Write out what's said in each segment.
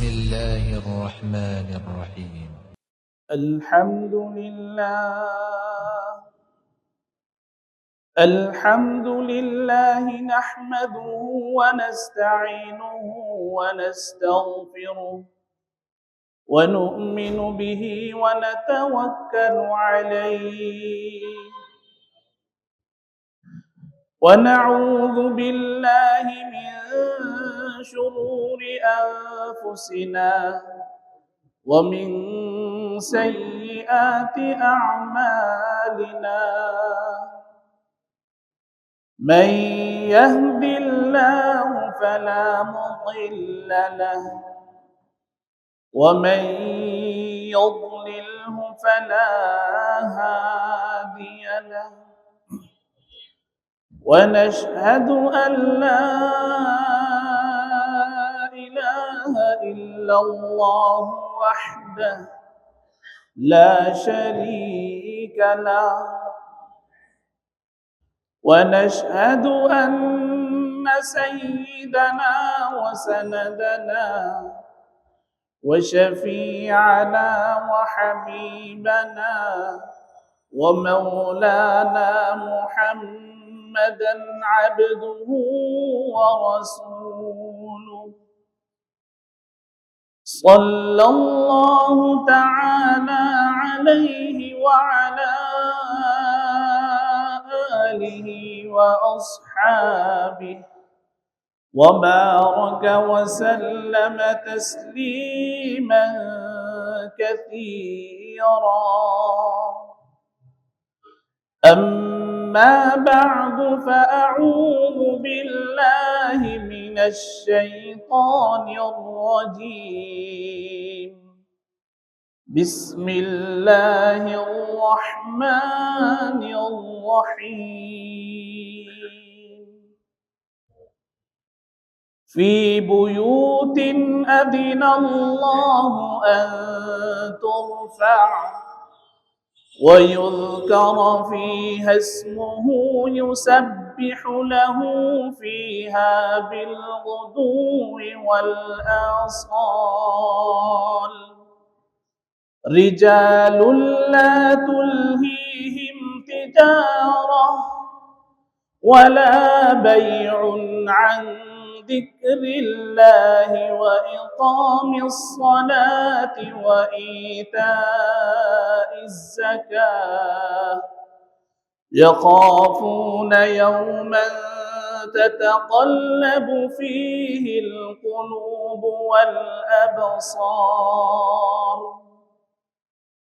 الله الرحمن الرحيم. الحمد لله نحمده ونستعينه ونستغفره ونؤمن به ونتوكل عليه ونعوذ بالله من شرور أنفسنا ومن سيئات أعمالنا من يهد الله فلا مضل له ومن يضلله فلا هادي له ونشهد أن لا إله إلا الله وحده لا شريك له ونشهد أن سيدنا وسندنا وشفيعنا وحبيبنا ومولانا محمدا عبده ورسوله صلى الله تعالى عليه وعلى آله وأصحابه وبارك وسلم تسليما كثيرا أما بعد فأعوذ بالله من الشيطان الرجيم بسم الله الرحمن الرحيم في بيوت أذن الله أن ترفع ويذكر فيها اسمه يسبح له فيها بالغدو والآصال رجال لا تلهيهم تجارة ولا بيع عن ذكر الله وإقام الصلاة وإيتاء الزكاة يخافون يوما تتقلب فيه القلوب والأبصار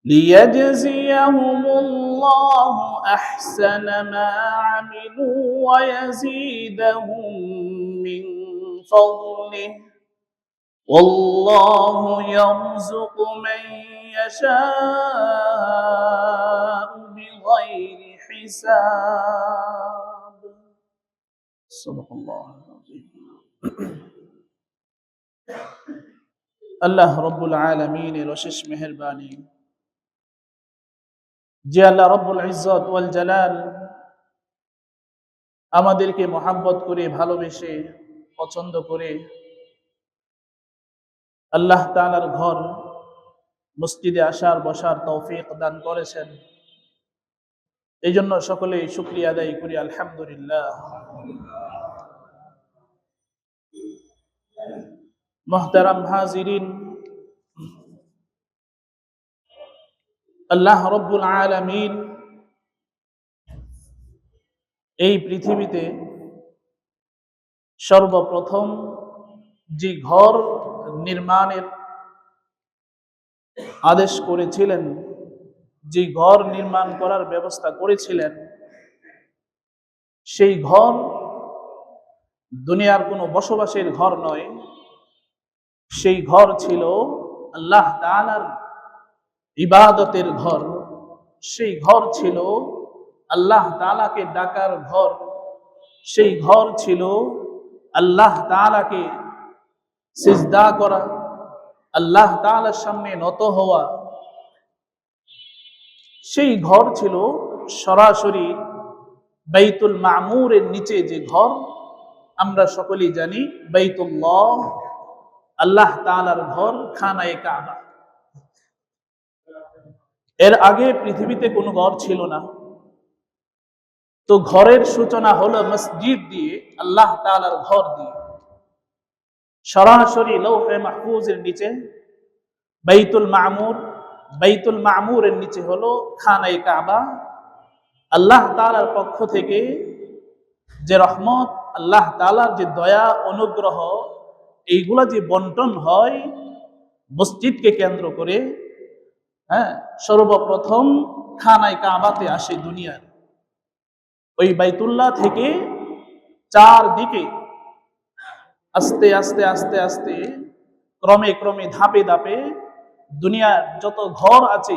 ليجزيهم الله أحسن ما عملوا ويزيدهم من فضله والله يرزق من يشاء بغير حساب صدق الله العظيم আল্লাহ রব্বুল আলামিনের অশেষ মেহেরবানি যে আল্লাহ রব্বুল ইজ্জত ওয়াল জালাল আমাদেরকে মহব্বত করে ভালোবেসে পছন্দ করে আল্লাহ তাআলার ঘর মসজিদে আসার বসার তৌফিক দান করেছেন এই জন্য সকলেই শুকরিয়া আদায় করি আলহামদুলিল্লাহ মুহতারাম হাজিরিন আল্লাহ রব্বুল আলামিন এই পৃথিবীতে সর্বপ্রথম যে ঘর নির্মাণের আদেশ করেছিলেন যে ঘর নির্মাণ করার ব্যবস্থা করেছিলেন সেই ঘর দুনিয়ার কোনো বসবাসের ঘর নয় সেই ঘর ছিল আল্লাহ তাআলার ইবাদতের ঘর সেই ঘর ছিল আল্লাহ তাআলাকে ডাকার ঘর সেই ঘর ছিল আল্লাহ তাআলাকে সিজদা করা আল্লাহ তাআলার সামনে নত হওয়া সেই ঘর ছিল সরাসরি বাইতুল মামুরের নিচে যে ঘর আমরা সকলেই জানি বাইতুল্লাহ আল্লাহ তাআলার ঘর খানায়ে কাবা। এর আগে পৃথিবীতে কোনো ঘর ছিল না। তো ঘরের সূচনা হলো মসজিদ দিয়ে, আল্লাহ তাআলার ঘর দিয়ে। সরাসরি লৌহে মাহফুজের নিচে বাইতুল মামুর, বাইতুল মামুরের নিচে হলো খানায়ে কাবা। আল্লাহ তাআলার পক্ষ থেকে যে রহমত, আল্লাহ তাআলার যে দয়া অনুগ্রহ, এইগুলা যে বন্টন হয় মসজিদকে কেন্দ্র করে, হ্যাঁ, সর্বপ্রথম খানায়ে কাবাতে আসে দুনিয়ার। ওই বাইতুল্লাহ থেকে চারদিকে আস্তে আস্তে আস্তে আস্তে ক্রমে ক্রমে ধাপে ধাপে দুনিয়ার যত ঘর আছে,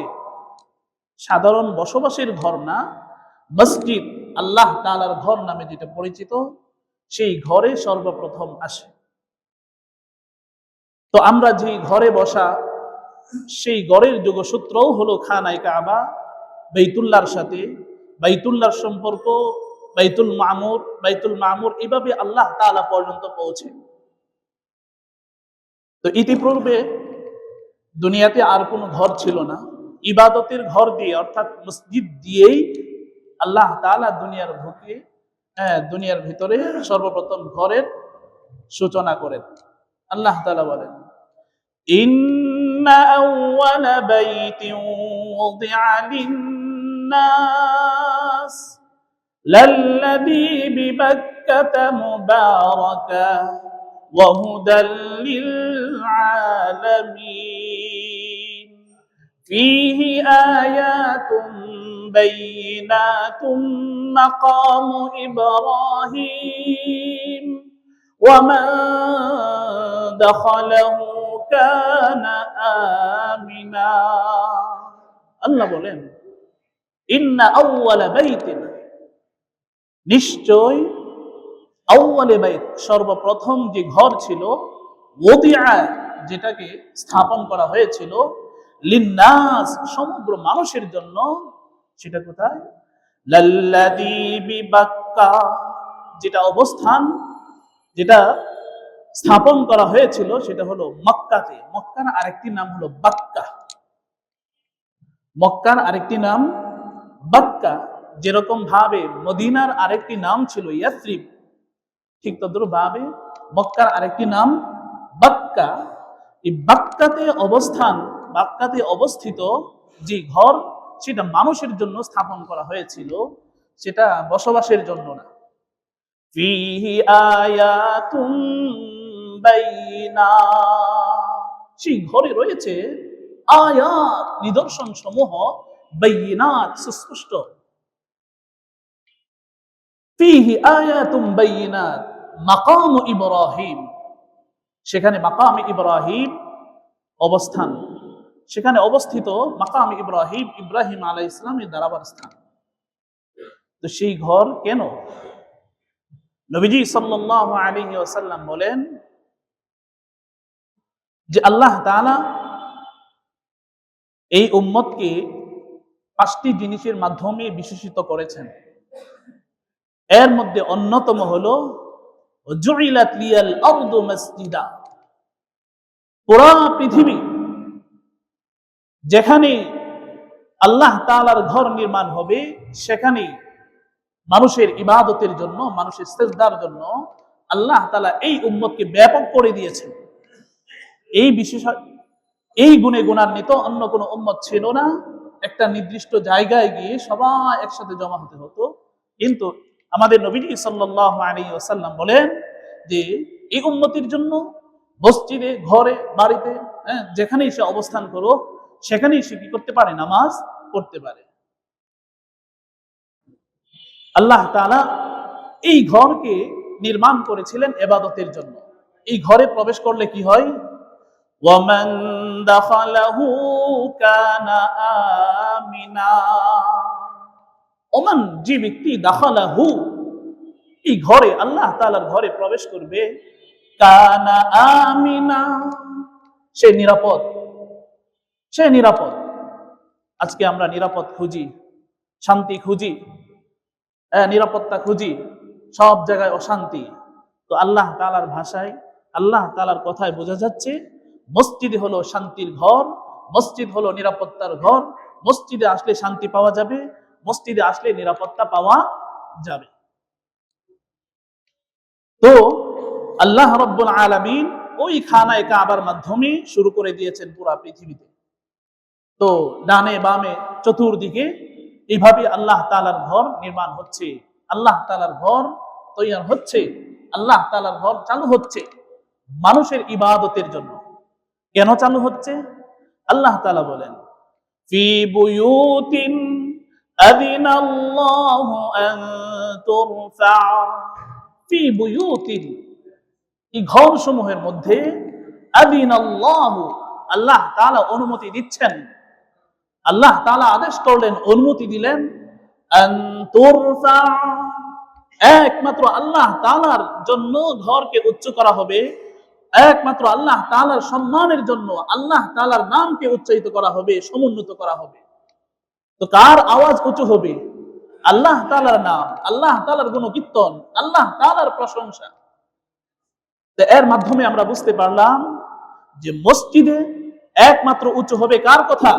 সাধারণ বসবাসের ঘর না, মসজিদ আল্লাহ তাআলার ঘর নামে যেটা পরিচিত, সেই ঘরে সর্বপ্রথম আসে। তো আমরা যে ঘরে বসা, সেই ঘরের যোগসূত্রও হলো খানায়ে কাবা, বাইতুল্লাহর সাথে। বাইতুল্লাহর সম্পর্ক বাইতুল মামুর, বাইতুল মামুর এভাবে আল্লাহ তাআলা পর্যন্ত পৌঁছে। তো ইতিপূর্বে দুনিয়াতে আর কোনো ঘর ছিল না। ইবাদতের ঘর দিয়ে, অর্থাৎ মসজিদ দিয়েই আল্লাহ তাআলা দুনিয়ার বুকে, দুনিয়ার ভিতরে সর্বপ্রথম ঘরের সূচনা করেন। আল্লাহ তাআলা বলেন, ইন্না আউওয়ালা বাইতিন ওয়াদিআ লিন-নাস লাল্লাযী বিবাক্কাতা মুবারাকা ওয়া হুদাল লিল-আলামিন ফীহি আয়াতুন বাইয়িনাতুন মাকামু ইব্রাহিম ওয়া মান দাখালাহু কানা আমিনা। আল্লাহ বলেন, ইন্না আউওয়ালা বাইতিন, নিশ্চয় আউওয়ালে বাইত, সর্বপ্রথম যে ঘর ছিল, ওদিআ, যেটাকে স্থাপন করা হয়েছিল, লিন্নাস, সমগ্র মানুষের জন্য, সেটা কোথায়? লাল্লাযী বিবাক্কা, যেটা অবস্থান, যেটা স্থাপন করা হয়েছিল সেটা হলো মক্কাতে। মক্কার আরেকটি নাম হলো বাক্কা। মক্কার আরেকটি নাম বাক্কা। যেরকম ভাবে মদিনার আরেকটি নাম ছিল ইয়াসরিব, ঠিক তদ্রুপ ভাবে মক্কার আরেকটি নাম বাক্কা। এই বাক্কাতে অবস্থান, বাক্কাতে অবস্থিত যে ঘর, সেটা মানুষের জন্য স্থাপন করা হয়েছিল, সেটা বসবাসের জন্য না। ফীহি আয়াতুন বাইয়িনাত, সেই ঘরে রয়েছে আয়াত, নিদর্শন সমূহ, বাইয়িনাত, সুস্পষ্ট। ফীহি আয়াতুন বাইয়িনাত মাকাম ইব্রাহিম, সেখানে মাকাম ইব্রাহিম অবস্থান, সেখানে অবস্থিত মাকাম ইব্রাহিম, ইব্রাহিম আলাইহিস সালামের দাঁড়াবার স্থান। তো সেই ঘর কেন? নবীজি সাল্লাল্লাহু আলাইহি ওয়াসাল্লাম বলেন যে আল্লাহ তাআলা এই উম্মতকে 5টি জিনিসের মাধ্যমে বিশেষিত করেছেন। এর মধ্যে অন্যতম হলো জুইলাত লিয়াল আরদু মাসজিদা, পুরা পৃথিবী যেখানে আল্লাহ তাআলার ঘর নির্মাণ হবে, সেখানে মানুষের ইবাদতের জন্য, মানুষের সিজদার জন্য আল্লাহ তাআলা এই উম্মতকে ব্যাপক করে দিয়েছেন। এই বিশেষ, এই গুণে গুণান্বিত অন্য কোনো উম্মত ছিল না। একটা নির্দিষ্ট জায়গায় গিয়ে সবাই একসাথে জমা হতে হতো। কিন্তু আমাদের নবীজি সাল্লাল্লাহু আলাইহি ওয়াসাল্লাম বলেন যে এই উম্মতের জন্য মসজিদে, ঘরে, বাড়িতে, যেখানেই সে অবস্থান করো, সেখানেই সে কি করতে পারে? নামাজ পড়তে পারে। আল্লাহ তাআলা এই ঘরকে নির্মাণ করেছিলেন ইবাদতের জন্য। এই ঘরে প্রবেশ করলে কি হয়? ওয়ামান দাখালাহু কানা আমিনা, ওমান, যে ব্যক্তি দাখালাহু, এই ঘরে, আল্লাহ তাআলার ঘরে প্রবেশ করবে, কানা আমিনা, সে নিরাপদ, সে নিরাপদ। আজকে আমরা নিরাপদ খুঁজি, শান্তি খুঁজি, নিরাপত্তা খুঁজি, সব জায়গায় অশান্তি। তো আল্লাহ তাআলার ভাষায়, আল্লাহ তাআলার কথায় বোঝা যাচ্ছে মসজিদ হলো শান্তির ঘর, মসজিদ হলো নিরাপত্তার ঘর। মসজিদে আসলে শান্তি পাওয়া যাবে, মসজিদে আসলে নিরাপত্তা পাওয়া যাবে। তো আল্লাহ রাব্বুল আলামিন ওই খানায়ে কাবার মাধ্যমে শুরু করে দিয়েছেন পুরা পৃথিবীতে। তো ডানে বামে চতুর্দিকে এইভাবে আল্লাহ তাআলার ঘর নির্মাণ হচ্ছে, আল্লাহ তাআলার ঘর তৈরি হচ্ছে, আল্লাহ তাআলার ঘর চালু হচ্ছে মানুষের ইবাদতের জন্য। কেন চালু হচ্ছে? আল্লাহ তাআলা বলেন, ফি বুয়ুতিন আযিনাল্লাহু আন তুরফা, ফি বুয়ুতিন, এই ঘর সমূহের মধ্যে, আযিনাল্লাহু, আল্লাহ তাআলা অনুমতি দিচ্ছেন, আল্লাহ তাআলা আদেশ করলেন, অনুমতি দিলেন, আন তুরফা, একমাত্র আল্লাহ তাআলার জন্য ঘরকে উচ্চ করা হবে, একমাত্র আল্লাহ তাআলার সম্মানের জন্য আল্লাহ তাআলার নামকে উচ্চারিত করা হবে, সমুন্নত করা হবে। তো কার আওয়াজ উঁচু হবে? আল্লাহ তাআলার নাম, আল্লাহ তাআলার গুণকীর্তন, আল্লাহ তাআলার প্রশংসা। তো এর মাধ্যমে আমরা বুঝতে পারলাম যে মসজিদে একমাত্র উঁচু হবে কার কথা?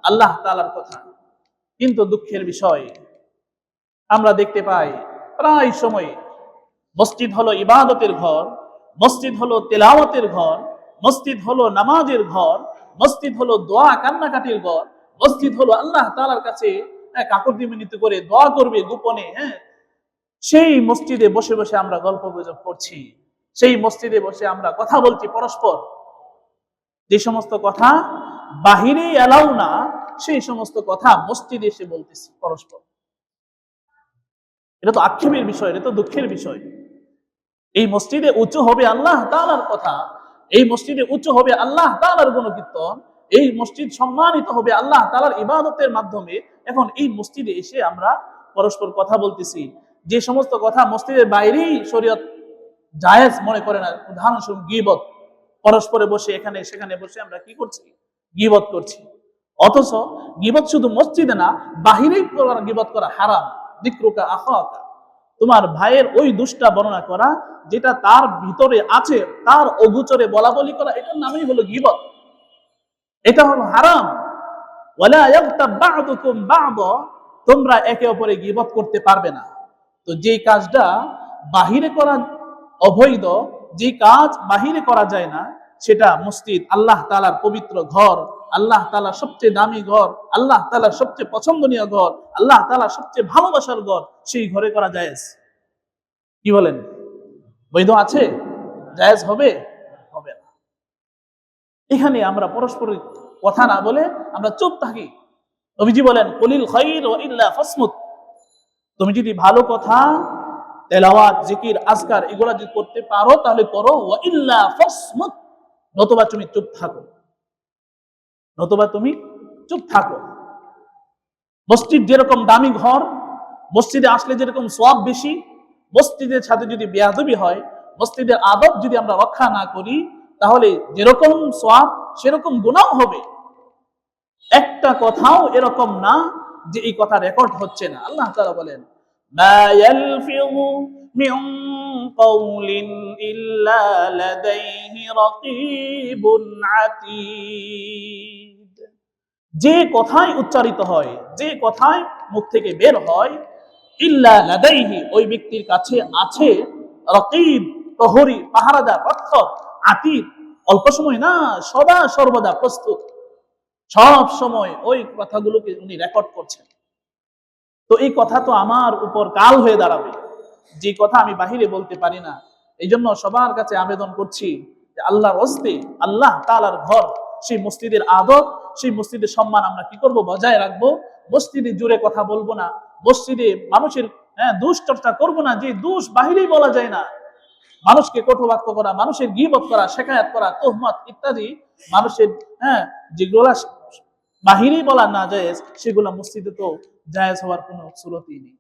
আল্লাহ তাআলার কথা। কিন্তু দুঃখের বিষয়, আমরা দেখতে পাই প্রায় সময় মসজিদ হলো ইবাদতের ঘর, মসজিদ হলো তেলাওয়াতের ঘর, মসজিদ হলো নামাজের ঘর, মসজিদ হলো দোয়া কান্নাকাটির ঘর, মসজিদ হলো আল্লাহ তাআলার কাছে কাকুতি মিনতি করে দোয়া করবে গোপনে। সেই মসজিদে বসে বসে আমরা গল্প গুজব করছি, সেই মসজিদে বসে আমরা কথা বলছি পরস্পর, যে সমস্ত কথা বাহিরে এলাও না সেই সমস্ত কথা মসজিদে এসে বলতেছি পরস্পর। এটা তো আক্ষেপের বিষয়, এটা তো দুঃখের বিষয়। এই মসজিদে উঁচু হবে আল্লাহ তাআলার কথা, এই মসজিদে উঁচু হবে আল্লাহ তাআলার গুণকীর্তন, এই মসজিদ সম্মানিত হবে আল্লাহ তাআলার ইবাদতের মাধ্যমে। এখন এই মসজিদে এসে আমরা পরস্পর কথা বলতেছি, যে সমস্ত কথা মসজিদের বাইরেই শরীয়ত জায়েজ মনে করে না। উদাহরণস্বরূপ গীবত, পরস্পরে বসে এখানে সেখানে বসে আমরা কি করছি? গীবত করছি। অথচ গীবত শুধু মসজিদে না, বাহিরেই গীবত করা হারাম। যিকরুকা আখাকা, তোমার ভাইয়ের ওই দুষ্টা বর্ণনা করা, যেটা তার ভিতরে আছে তার অগোচরে বলা বলি করা, এটার নামই হলো গীবত, এটা হলো হারাম। ওয়ালা ইয়াগতাব বা'দুকুম বা'দা, তোমরা একে অপরে গীবত করতে পারবে না। তো যে কাজটা বাহিরে করা অবৈধ, যে কাজ বাহিরে করা যায় না, সেটা মসজিদ, আল্লাহ তাআলার পবিত্র ঘর, আল্লাহ তাআলার সবচেয়ে দামি ঘর, আল্লাহ তাআলার সবচেয়ে পছন্দনীয় ঘর, আল্লাহ তাআলার সবচেয়ে ভালোবাসার ঘর, সেই ঘরে করা জায়েজ। কি বলেন? বৈধ আছে? জায়েজ হবে? হবে না। এখানে আমরা পরস্পরের কথা না বলে আমরা চুপ থাকি। নবীজি বলেন, কুলিল খায়র ওয়া ইল্লা ফাসমুত, তুমি যদি ভালো কথা, তেলাওয়াত, জিকির, আজকার এগুলা যদি করতে পারো তাহলে করো, ওয়া ইল্লা ফাসমুত, নতুবা তুমি চুপ থাকো, নতুবা তুমি চুপ থাকো। মসজিদ যেরকম দামি ঘর, মসজিদে আসলে যেরকম সওয়াব বেশি, মসজিদের সাথে যদি বেয়াদবি হয়, মসজিদের আদব যদি আমরা রক্ষা না করি, তাহলে যেরকম সওয়াব সেরকম গুনাহ হবে। একটা কথাও এরকম না যে এই কথা রেকর্ড হচ্ছে না। আল্লাহ তাআলা বলেন, মা ইয়ালফিযু মিন কাওলিন ইল্লা লাদাইহি রাকীবুন আতীদ, যে কথাই উচ্চারিত হয়, যে কথাই মুখ থেকে বের হয়, ইল্লা লাদাইহি, ওই ব্যক্তির কাছে আছে, রাকীব, প্রহরী, পাহারাদার, রক্ষক, আতীদ, অল্প সময় না, সদা সর্বদা প্রস্তুত, সব সময় ওই কথাগুলোকে উনি রেকর্ড করছেন। তো এই কথা তো আমার উপর কাল হয়ে দাঁড়াবে, যে কথা আমি বাহিরে বলতে পারি না। এই জন্য সবার কাছে আবেদন করছি যে আল্লাহর হস্তে, আল্লাহ তাআলার ঘর, সেই মসজিদের আদব, সেই মসজিদের সম্মান আমরা কি করব? বজায় রাখবো। মসজিদে জুড়ে কথা বলবো না, মসজিদে মানুষের দোষ চর্চা করবো না, যে দোষ বাহিরেই বলা যায় না। মানুষকে কটুবাক্য করা, মানুষের গীবত করা, শেখায়াত করা, তোহমত ইত্যাদি, মানুষের যেগুলা বাহিরেই বলা না জায়েজ, সেগুলা মসজিদে তো জায়েজ হওয়ার কোনো সুরতই নেই।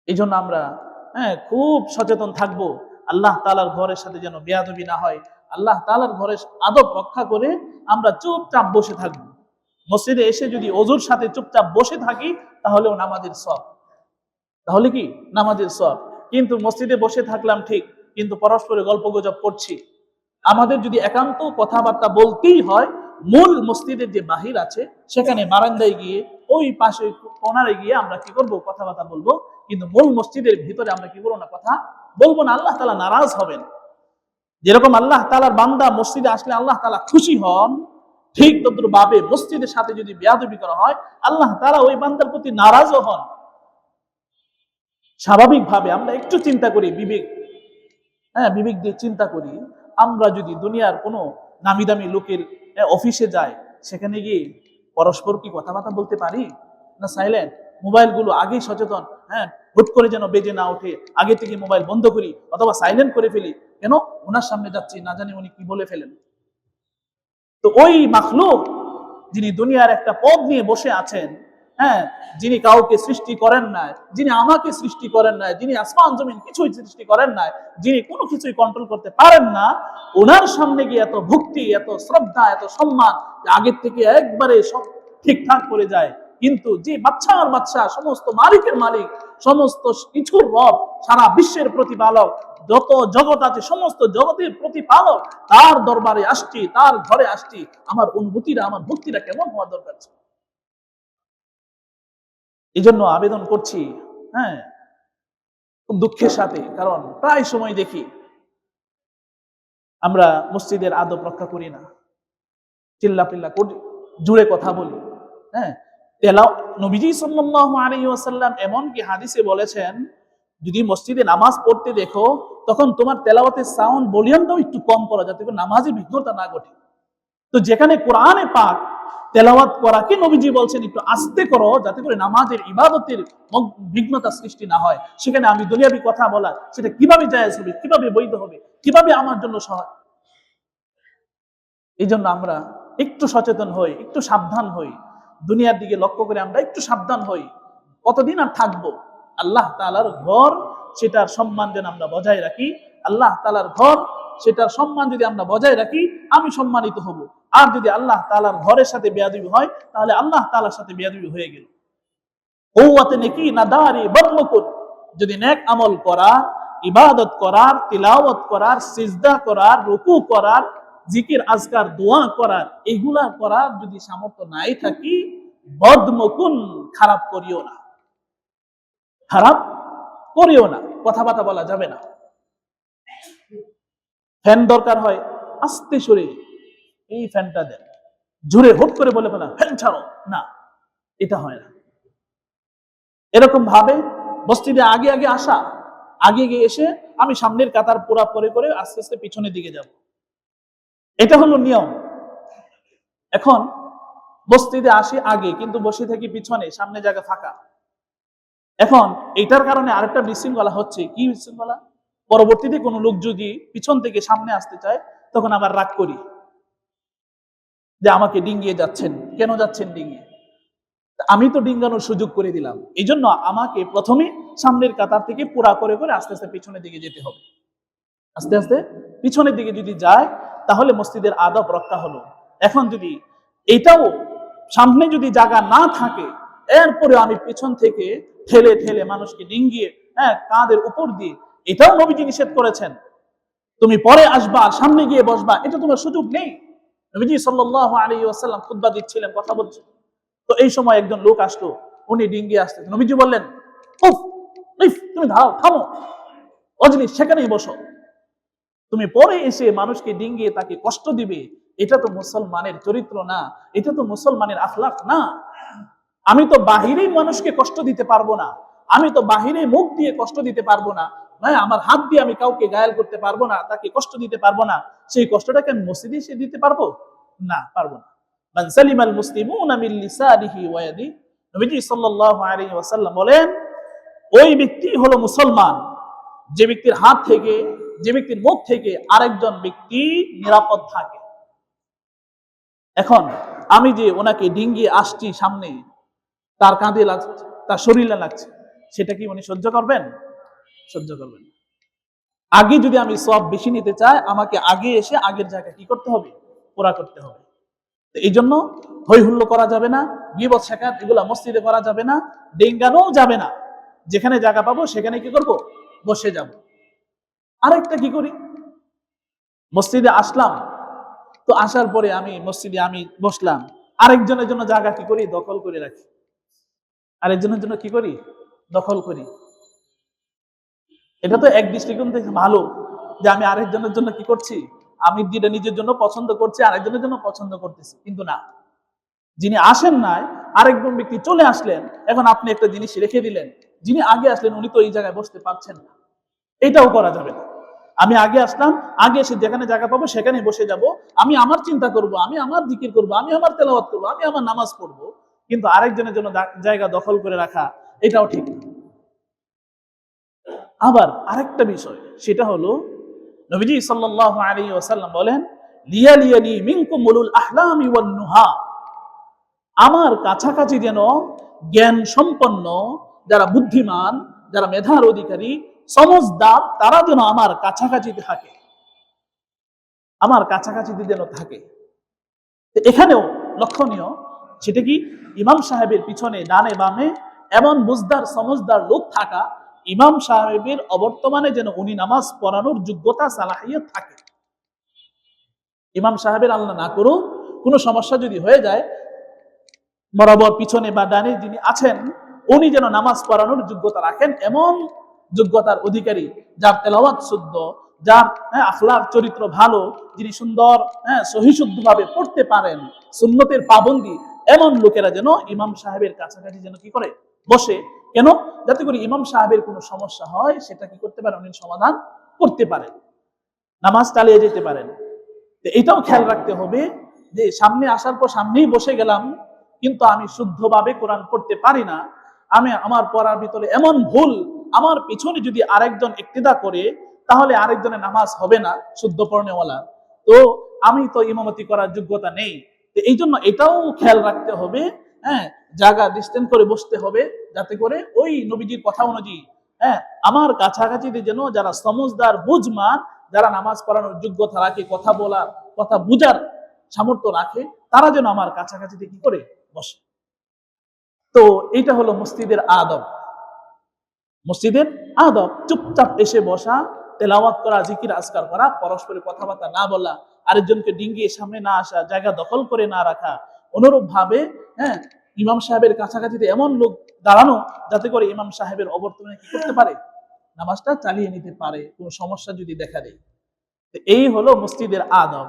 এই জন্য আমরা খুব সচেতন থাকবো, আল্লাহ তাআলার ঘরের সাথে যেন বেয়াদবি না হয়। আল্লাহ তাআলার ঘরের আদব রক্ষা করে আমরা চুপচাপ বসে থাকবো। মসজিদে এসে যদি ওযুর সাথে চুপচাপ বসে থাকি, তাহলেও নামাজের সওয়াব, তাহলে কি নামাজের সওয়াব। কিন্তু মসজিদে বসে থাকলাম ঠিক, কিন্তু পরস্পরে গল্পগুজব করছি। আমাদের যদি একান্ত কথাবার্তা বলতেই হয়, মূল মসজিদের যে বাহির আছে সেখানে বারান্দায় গিয়ে ওই পাশে কোনারে গিয়ে আমরা কি করব, কথাবার্তা বলবো। কিন্তু মূল মসজিদের ভিতরে আমরা কি বলবো না, কথা বলবো না। আল্লাহ তাআলা নারাজ হবেন। যেরকম আল্লাহ তাআলার বান্দা মসজিদে আসলে আল্লাহ তাআলা খুশি হন, ঠিক তদ্রুপভাবে মসজিদের সাথে যদি বেয়াদবি করা হয় আল্লাহ তাআলা ওই বান্দার প্রতি নারাজও হন। স্বাভাবিকভাবে আমরা একটু চিন্তা করি, বিবেক দিয়ে চিন্তা করি, আমরা যদি দুনিয়ার কোনো নামি দামি লোকের অফিসে যাই, সেখানে গিয়ে পরস্পর কি কথাবার্তা বলতে পারি না? সাইলেন্ট, মোবাইলগুলো আগেই সচেতন, হুট করে যেন বেজে না ওঠে, আগে থেকে মোবাইল বন্ধ করি অথবা সাইলেন্ট করে ফেলি। কেন? ওনার সামনে যাচ্ছি, না জানি উনি কি বলে ফেলেন। তো ওই মাখলুক যিনি দুনিয়ার একটা পদ নিয়ে বসে আছেন, যিনি কাউকে সৃষ্টি করেন নাই, যিনি আমাকে সৃষ্টি করেন নাই, যিনি আসমান জমিন কিছুই সৃষ্টি করেন নাই, যিনি কোনো কিছুই কন্ট্রোল করতে পারেন না, ওনার সামনে গিয়ে এত ভক্তি, এত শ্রদ্ধা, এত সম্মান, আগের থেকে একবারে সব ঠিকঠাক করে যায়। কিন্তু যে বাদশার বাদশা, সমস্ত মালিকের মালিক, সমস্ত কিছুর রব, সারা বিশ্বের প্রতিপালক, যত জগৎ আছে সমস্ত জগতের প্রতিপালক, তার দরবারে আসছি, তার ঘরে আসছি, আমার অনুভূতিটা, আমার ভক্তিটা কেমন হওয়া দরকার ছিল। এই জন্য আবেদন করছি, খুব দুঃখের সাথে, কারণ প্রায় সময় দেখি আমরা মসজিদের আদব রক্ষা করি না, চিল্লাপিল্লা করি, জুড়ে কথা বলি। নবীজি সাল্লাল্লাহু আলাইহি ওয়াসাল্লাম এমনকি হাদিসে বলেছেন, যদি মসজিদে নামাজ পড়তে দেখো তখন তোমার তেলাওয়াতের সাউন্ড ভলিউমটাও একটু কম করা, যাতে করে নামাজে বিঘ্নতা না ঘটে। তো যেখানে কোরআনে পাক তেলাওয়াত করাকে নবীজি বলছেন একটু আস্তে করো, যাতে করে নামাজের ইবাদতের বিঘ্নতা সৃষ্টি না হয়, সেখানে আমি দুনিয়াবি কথা বলা, সেটা কিভাবে জায়েজ হবে, কিভাবে বৈধ হবে, কিভাবে আমার জন্য সহায়। এই জন্য আমরা একটু সচেতন হই, একটু সাবধান হই, দুনিয়ার দিকে লক্ষ্য করে আমরা একটু সাবধান হই। কতদিন আর থাকবো? আল্লাহ তাআলার ঘর, সেটার সম্মান যেন আমরা বজায় রাখি। আল্লাহ তাআলার ঘর, সেটার সম্মান যদি আমরা বজায় রাখি, আমি সম্মানিত হব। আর যদি আল্লাহ তাআলার ঘরের সাথে বেয়াদবি হয়, তাহলে আল্লাহ তাআলার সাথে বেয়াদবি হয়ে গেল। কওয়াতে নেকি না দাঁড়ি বদমকুন, যদি নেক আমল করার, ইবাদত করার, তিলাওয়াত করার, সিজদা করার, রুকু করার, জিকির আজকার, দোয়া করার, এগুলা করার যদি সামর্থ্য নাই থাকি, বদমকুন, খারাপ করিও না, খারাপ করিও না। কথাবার্তা বলা যাবে না। ফ্যান দরকার হয়, আস্তে সরে এই ফ্যানটা দেন, জোরে হুট করে বলে ফেলা ফ্যান ছাড়ো না, এটা হয় না। এরকম ভাবে মসজিদে আগে আগে আসা, আগে গিয়ে এসে আমি সামনের কাতার পুরা করে করে আস্তে আস্তে পিছনের দিকে যাব, এটা হলো নিয়ম। এখন মসজিদে আসি আগে, কিন্তু বসে থাকি পিছনে, সামনে জায়গা ফাঁকা। এখন এটার কারণে আরেকটা বিশৃঙ্খলা হচ্ছে। কি বিশৃঙ্খলা? পরবর্তীতে কোনো লোক যদি পিছন থেকে সামনে আসতে চায়, তখন আবার রাগ করি যে আমাকে ডিঙ্গিয়ে যাচ্ছেন, কেন যাচ্ছেন ডিঙ্গিয়ে? আমি তো ডিঙ্গানোর সুযোগ করে দিলাম, এই জন্য আমাকে প্রথমে সামনের কাতার থেকে পুরা করে করে আস্তে আস্তে পিছনের দিকে যেতে হবে। আস্তে আস্তে পিছনের দিকে যদি যায়, তাহলে মসজিদের আদব রক্ষা হলো। এখন যদি এটাও সামনে যদি জায়গা না থাকে, এরপরে আমি পিছন থেকে ঠেলে ঠেলে মানুষকে ডিঙ্গিয়ে কাঁধের উপর দিয়ে, এটাও নবীজি নিষেধ করেছেন। তুমি পরে আসবা, সামনে গিয়ে বসবা, এটা তোমার সুযোগ নেই। নবীজি সাল্লাল্লাহু আলাইহি ওয়াসাল্লাম খুতবা দিচ্ছিলেন, কথা বলছেন, তো এই সময় একজন লোক আসলো, উনি ডিঙ্গিয়ে আসতেন। নবীজি বললেন, উফ, তুমি থামো, অজলি সেখানেই বসো। তুমি পরে এসে মানুষকে ডিঙ্গিয়ে তাকে কষ্ট দিবে, এটা তো মুসলমানের চরিত্র না, এটা তো মুসলমানের আখলাক না। আমি তো বাহিরেই মানুষকে কষ্ট দিতে পারবো না, আমি তো বাহিরে মুখ দিয়ে কষ্ট দিতে পারবো না, আমার হাত দিয়ে আমি কাউকে ঘায়েল করতে পারবো না, তাকে কষ্ট দিতে পারবো না, সেই কষ্টটাকে আমি মসজিদে এসে দিতে পারবো না? পারবো না। মান সালিমাল মুসলিমুনা মিন লিসানিহি ওয়া ইয়াদিহি, নবীজি সাল্লাল্লাহু আলাইহি ওয়াসাল্লাম বলেন, ওই ব্যক্তি হলো মুসলমান যে ব্যক্তির হাত থেকে, যে ব্যক্তির মুখ থেকে আরেকজন ব্যক্তি নিরাপদ থাকে। এখন আমি যে ওনাকে ডিঙ্গিয়ে আসছি সামনে, তার কাঁধে লাগছে, তার শরীরে লাগছে, সেটা কি উনি সহ্য করবেন? সহ্য করবেন। আগে যদি আমি সওয়াব বেশি নিতে চাই, আমাকে আগে এসে আগের জায়গা কি করতে হবে? পুরা করতে হবে। এই জন্য হই হুল্লো করা যাবে না, গীবত শেখাত এগুলা মসজিদে করা যাবে না, ডেঙ্গানোও যাবে না। যেখানে জায়গা পাবো সেখানে কি করব? বসে যাব। আরেকটা কি করি, মসজিদে আসলাম, তো আসার পরে মসজিদে আমি বসলাম, আরেকজনের জন্য জায়গা কি করি, দখল করে রাখি, আরেকজনের জন্য কি করি, দখল করি। এটা তো এক দৃষ্টিকোণ থেকে ভালো, যে আমি আরেকজনের জন্য কি করছি, আমি যেটা নিজের জন্য পছন্দ করছি আরেকজনের জন্য পছন্দ করতেছি, কিন্তু না, যিনি আসেন নাই আরেকজন ব্যক্তি চলে আসলেন, এখন আপনি একটা জিনিস রেখে দিলেন, যিনি আগে আসলেন উনি তো এই জায়গায় বসতে পারছেন না, এটাও করা যাবে না। আমি আগে আসলাম, আগে এসে যেখানে জায়গা পাবো সেখানে বসে যাব, আমি আমার চিন্তা করব, আমি আমার জিকির করব, আমি আমার তেলাওয়াত করব, আমি আমার নামাজ পড়বো, কিন্তু আরেকজনের জন্য জায়গা দখল করে রাখা এটাও ঠিক না। আবার আরেকটা বিষয়, সেটা হলো নবীজি সাল্লাল্লাহু আলাইহি ওয়াসাল্লাম বলেন, লিয়ালিয়ানি মিনকুম উলুল আহলামি ওয়ান নুহা, আমার কাছাকাছি যেন জ্ঞান সম্পন্ন, যারা বুদ্ধিমান, যারা মেধার অধিকারী, সমজদার, তারা যেন আমার কাছাকাছি থাকে, আমার কাছাকাছি যেন থাকে। এখানেও লক্ষণীয়, সেটা কি, ইমাম সাহেবের পিছনে ডানে বামে এমন বুঝদার সমজদার লোক থাকা, ইমাম সাহেবের অবর্তমানে যেন উনি নামাজ পড়ানোর যোগ্যতা সালাহিয়ত থাকে। ইমাম সাহেবের আল্লাহ না করুক কোনো সমস্যা যদি হয়ে যায়, বরাবর পিছনে বা ডানে যিনি আছেন উনি যেন নামাজ পড়ানোর যোগ্যতা রাখেন, এমন যোগ্যতার অধিকারী, যার তেলাওয়াত শুদ্ধ, যার আখলাক চরিত্র ভালো, যিনি সুন্দর সহিশুদ্ধ ভাবে পড়তে পারেন, সুন্নতের পাবন্দী, এমন লোকেরা যেন ইমাম সাহেবের কাছাকাছি যেন কি করে, বসে। কেন? যাতে করে ইমাম সাহেবের কোনো সমস্যা হয় সেটা কি করতে পারেন, উনি সমাধান করতে পারেন, নামাজ চালিয়ে যেতে পারেন। এটাও খেয়াল রাখতে হবে যে সামনে আসার পর সামনেই বসে গেলাম, কিন্তু আমি শুদ্ধভাবে কোরআন পড়তে পারি না, আমি আমার পড়ার ভিতরে এমন ভুল, আমার পিছনে যদি আরেকজন ইক্তিদা করে তাহলে আরেকজনের নামাজ হবে না শুদ্ধ পড়নেওয়ালা, তো আমি তো ইমামতি করার যোগ্যতা নেই। এই জন্য এটাও খেয়াল রাখতে হবে, জায়গা ডিস্টেন্স করে বসতে হবে, যাতে করে ওই নবীজির কথা অনুযায়ী আমার কাছাকাছি যেন যারা সমজদার বুঝমান, যারা নামাজ পড়ানোর যোগ্যতা রাখে, কথা বলার, কথা বুঝার সামর্থ্য রাখে, তারা যেন আমার কাছাকাছি কি করে বসে। তো এইটা হলো মসজিদের আদব। মসজিদের আদব চুপচাপ এসে বসা, তেলাওয়াত করা, জিকির আজকার করা, পরস্পরের কথাবার্তা না বলা, আরেকজনকে ডিঙ্গিয়ে সামনে না আসা, জায়গা দখল করে না রাখা। অনুরূপ ভাবে ইমাম সাহেবের কাছাকাছিতে এমন লোক দাঁড়ানো যাতে করে ইমাম সাহেবের অবর্তমানে কি করতে পারে, নামাজটা চালিয়ে নিতে পারে, কোনো সমস্যা যদি দেখা দেয়। এই হলো মসজিদের আদব।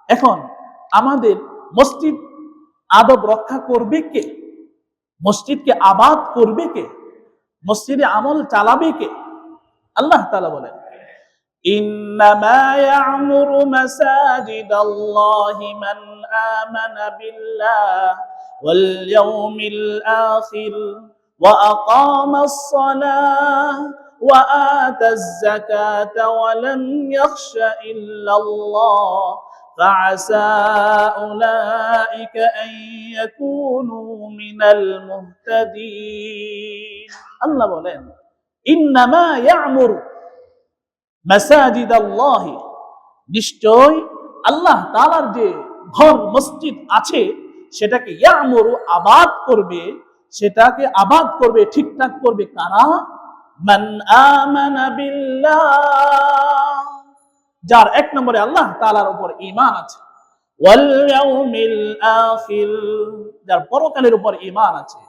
এখন আমাদের মসজিদ আদব রক্ষা করবে কে, মসজিদকে আবাদ করবে কে, মসজিদে আমল চালাবে কে? আল্লাহ তাআলা বলেন, ইন্নামা ইয়া'মুরু মাসাজিদাল্লাহি মান আমানা বিল্লাহি ওয়াল ইয়াউমিল আখির ওয়া আকামাস সালাহ ওয়া আতাজ যাকাতা ওয়া লাম ইয়াখশা ইল্লাল্লাহ فعسى أولئك أن يكونوا من المهتدين। আল্লাহ বলেন, ইন্নামা ইয়া'মুরু মাসাজিদাল্লাহি, নিশ্চয় আল্লাহ তাআলার যে ঘর মসজিদ আছে সেটাকে ইয়া'মুরু আবাদ করবে, সেটাকে আবাদ করবে, ঠিকঠাক করবে কারা? মান আমানা বিল্লাহ, যার এক নম্বরে আল্লাহ তাআলার উপর ঈমান আছে, ওয়াল ইয়াউমিল আখির, যার পরকালের উপর ঈমান আছে,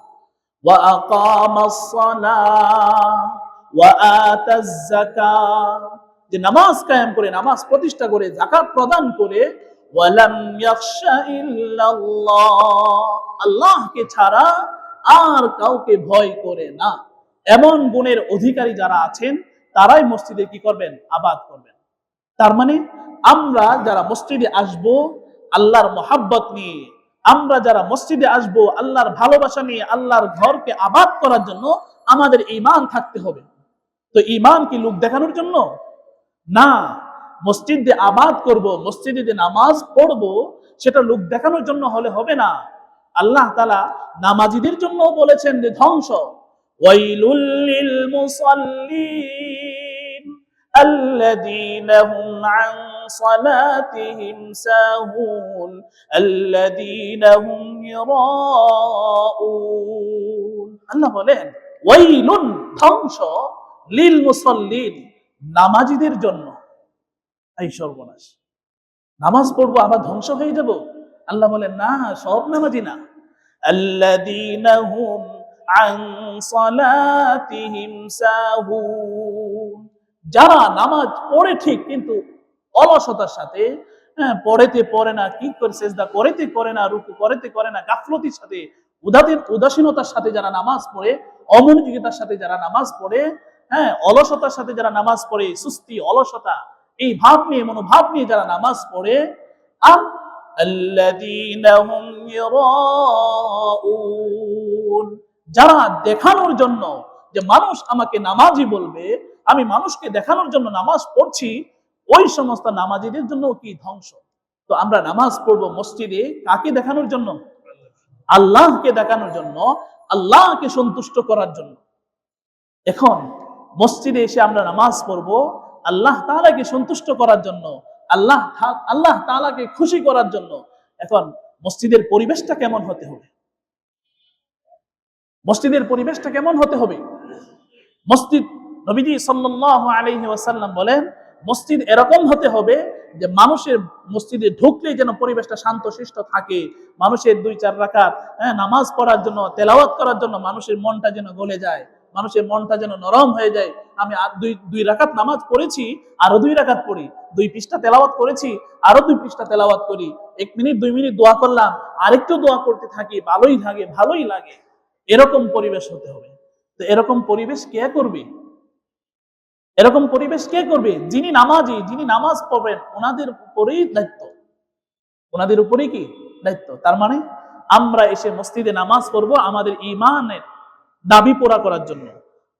ওয়া আকামাস সালাহ ওয়া আতাজ যাকাত, যে নামাজ কায়েম করে, নামাজ প্রতিষ্ঠা করে, যাকাত প্রদান করে, ওয়া লাম ইয়াখশা ইল্লাল্লাহ, আল্লাহকে ছাড়া আর কাউকে ভয় করে না, এমন গুণের অধিকারী যারা আছেন তারাই মসজিদে কি করবেন, আবাদ করবেন। তার মানে আমরা যারা মসজিদে আসব আল্লাহর মহাব্বত নিয়ে, আমরা যারা মসজিদে আসব আল্লাহর ভালোবাসা নিয়ে, আল্লাহর ঘরকে আবাদ করার জন্য আমাদের ঈমান থাকতে হবে। তো ঈমান কি লোক দেখানোর জন্য না, মসজিদে আবাদ করব, মসজিদে নামাজ পড়ব, সেটা লোক দেখানোর জন্য হলে হবে না। আল্লাহ তাআলা নামাজীদের জন্য বলেছেন যে ধ্বংস, ওয়াইলুল লিল মুসাল্লিন الذين هم عن صلاتهم ساهون الذين هم يراءون। আল্লাহ বলেন ওয়াইলুন, ধ্বংস, লিল মুসাল্লিন, নামাজীদের জন্য। এই সর্বনাশ, নামাজ পড়বো আবার ধ্বংস হয়ে যাব? আল্লাহ বলেন না, সব নামাজি না। আল্লাযীনা হুম আন সালাতিহিম সাহুন, যারা নামাজ পড়ে ঠিক কিন্তু অলসতার সাথে, পড়েতে পড়ে না, কি করে সেজদা করেতে করে না, রুকু করেতে করে না, গাফলতির সাথে, উদাসীনতার সাথে যারা নামাজ পড়ে, অমনোযোগিতার সাথে যারা নামাজ পড়ে, অলসতার সাথে যারা নামাজ পড়ে, সুস্তি অলসতা এই ভাব নিয়ে, মনোভাব নিয়ে যারা নামাজ পড়ে, আর আল্লাযীনা হুম ইরাউন, যারা দেখানোর জন্য, যে মানুষ আমাকে নামাজি বলবে, আমি মানুষকে দেখানোর জন্য নামাজ পড়ছি, ওই সমস্ত নামাজিদের জন্য কি ধ্বংস। তো আমরা নামাজ পড়বো মসজিদে কাকে দেখানোর জন্য? আল্লাহকে দেখানোর জন্য, আল্লাহকে সন্তুষ্ট করার জন্য। এখন মসজিদে এসে আমরা নামাজ পড়বো আল্লাহ তাআলাকে সন্তুষ্ট করার জন্য, আল্লাহ তাআলাকে খুশি করার জন্য। এখন মসজিদের পরিবেশটা কেমন হতে হবে? মসজিদের পরিবেশটা কেমন হতে হবে? মসজিদ, নবীজি সাল্লাল্লাহু আলাইহি ওয়াসাল্লাম বলেন, মসজিদ এরকম হতে হবে যে মানুষের মসজিদে ঢুকলেই যেন পরিবেশটা শান্তশিষ্ট থাকে, মানুষের 2-4 রাকাত নামাজ পড়ার জন্য, তেলাওয়াত করার জন্য মানুষের মনটা যেন গলে যায়, মানুষের মনটা যেন নরম হয়ে যায়। আমি দুই রাকাত নামাজ পড়েছি, আরো 2 রাকাত পড়ি, 2 পৃষ্ঠা তেলাওয়াত করেছি, আরো 2 পৃষ্ঠা তেলাওয়াত করি, 1 মিনিট 2 মিনিট দোয়া করলাম, আরেকটু দোয়া করতে থাকি, ভালোই লাগে। এরকম পরিবেশ হতে হবে। তো এরকম পরিবেশ কে করবে? এরকম পরিবেশ কে করবে? যিনি নামাজি, যিনি নামাজ পড়বেন, ওনাদের উপরেই দায়িত্ব, ওনাদের উপরেই কি দায়িত্ব। তার মানে আমরা এসে মসজিদে নামাজ পড়বো আমাদের ঈমানের দাবি পুরা করার জন্য।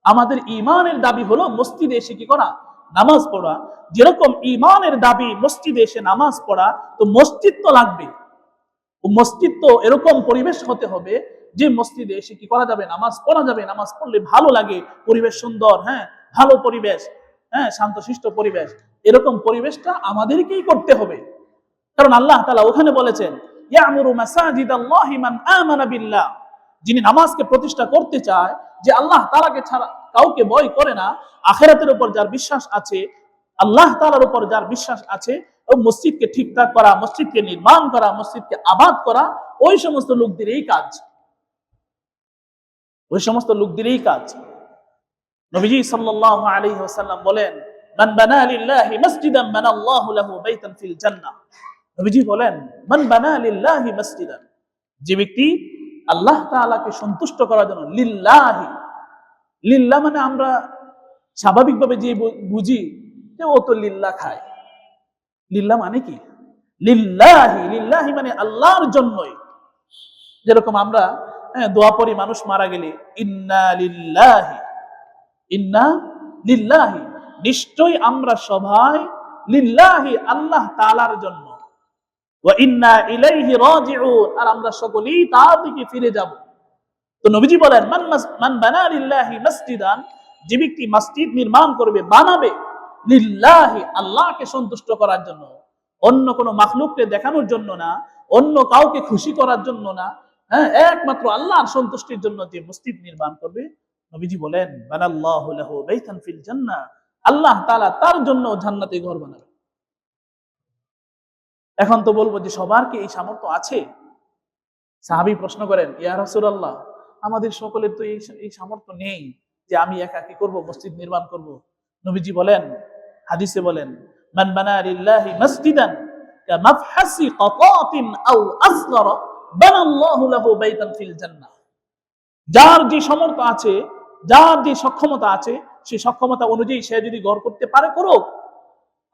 আমাদের ঈমানের দাবি হলো মসজিদে এসে কি করা? নামাজ পড়া। যেরকম ঈমানের দাবি মসজিদে এসে নামাজ পড়া, তো মসজিদ তো লাগবে। মসজিদ তো এরকম পরিবেশ হতে হবে যে মসজিদে এসে কি করা যাবে? নামাজ পড়া যাবে। নামাজ পড়লে ভালো লাগে, পরিবেশ সুন্দর, ভালো পরিবেশ, শান্তশিষ্ট পরিবেশ। এরকম পরিবেশটা আমাদেরকেই করতে হবে। কারণ আল্লাহ তাআলা ওখানে বলেছেন, ইয়ামুরু মাসাজিদাল্লাহি মান আমানা বিল্লাহ, যিনি নামাজকে প্রতিষ্ঠা করতে চায়, যে আল্লাহ তাআলাকে ছাড়া কাউকে ভয় করে না, আখিরাতের উপর যার বিশ্বাস আছে, আল্লাহ তাআলার উপর যার বিশ্বাস আছে, ও মসজিদকে ঠিকঠাক করা, মসজিদকে নির্মাণ করা, মসজিদকে আবাদ করা, ওই সমস্ত লোকদেরই কাজ, ওই সমস্ত লোকদেরই কাজ। নবীজি সাল্লাল্লাহু আলাইহি ওয়াসাল্লাম বলেন, মান বানা লিল্লাহি মাসজিদান বানাল্লাহু লাহু বাইতান ফিল জান্নাহ। নবীজি বলেন, মান বানা লিল্লাহি মাসজিদান, যে ব্যক্তি আল্লাহ তাআলাকে সন্তুষ্ট করার জন্য, লিল্লাহি, লিল্লাহ মানে আমরা স্বাভাবিকভাবে যে বুঝি যে ও তো লিল্লাহ খায়। লিল্লাহ মানে কি? লিল্লাহি, লিল্লাহি মানে আল্লাহর জন্যই। যেরকম আমরা দোয়া পড়ি মানুষ মারা গেলে, ইন্না লিল্লাহি, ইন্না লিল্লাহি, নিশ্চয়ই আমরা সবাই লিল্লাহি, আল্লাহ তাআলার জন্য, ওয়া ইন্না ইলাইহি রাজিউন, আর আমরা সকলেই তার দিকে ফিরে যাব। তো নবীজি বলেন, মান বানা লিল্লাহি মাসজিদান, যে ব্যক্তি মসজিদ নির্মাণ করবে, বানাবে লিল্লাহি, আল্লাহকে সন্তুষ্ট করার জন্য, অন্য কোনো মাখলুককে দেখানোর জন্য না, অন্য কাউকে খুশি করার জন্য না, একমাত্র আল্লাহর সন্তুষ্টির জন্য যে মসজিদ নির্মাণ করবে, নবীজি বলেন, বানাল্লাহু লাহু বাইতান ফিল জান্নাহ, আল্লাহ তাআলা তার জন্য জান্নাতে ঘর বানাবে। এখন তো বলবো যে সবার কি এই সামর্থ্য আছে? সাহাবী প্রশ্ন করেন, ইয়া রাসূলুল্লাহ, আমাদের সকলের তো এই সামর্থ্য নেই যে আমি একা কি করব, মসজিদ নির্মাণ করব। নবীজি বলেন, হাদিসে বলেন, মান বানা লিল্লাহি মাসজিদান কামাফহাসি কাতাতিন আও আসগরা বানাল্লাহু লাহু বাইতান ফিল জান্নাহ। যার যে সামর্থ্য আছে, যার যে সক্ষমতা আছে, সেই সক্ষমতা অনুযায়ী সে যদি ঘর করতে পারে করুক,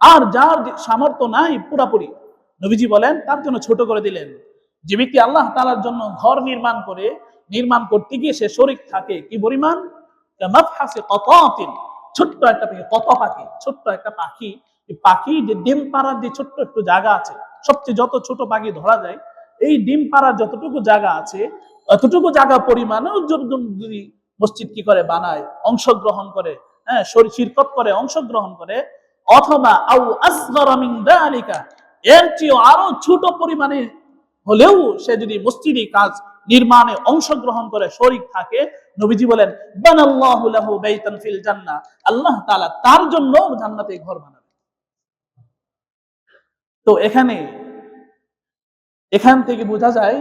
আর যার সামর্থ্য নাই পুরাপুরি, নবীজি বলেন তার জন্য ছোট করে দিলেন। যে ব্যক্তি আল্লাহ তাআলার জন্য ঘর নির্মাণ করতে গিয়ে সে শরীক থাকে, কি পরিমাণ? কামাফহাসি কাতাতিন, ছোট্ট একটা পাখি, ছোট্ট একটা পাখি, পাখি যে ডিম পাড়ার যে ছোট্ট একটু জায়গা আছে, সবচেয়ে যত ছোট পাখি ধরা যায়, এই ডিম পাড়ার যতটুকু জায়গা আছে, অতটুকু জায়গা পরিমাণেও যদি মসজিদ কি করে বানায়, অংশগ্রহণ করে, শিরকত করে, অংশগ্রহণ করে, অথবা আও আসগরা মিন যালিকা, এর চেয়ে আরো ছোট পরিমাণে হলেও সে যদি মসজিদে কাজ নির্মাণে অংশগ্রহণ করে শরীক থাকে, নবীজি বলেন বানাল্লাহু লাহু বাইতান ফিল জান্নাহ, আল্লাহ তাআলা তার জন্য জান্নাতে ঘর বানাবেন। তো এখান থেকে বোঝা যায়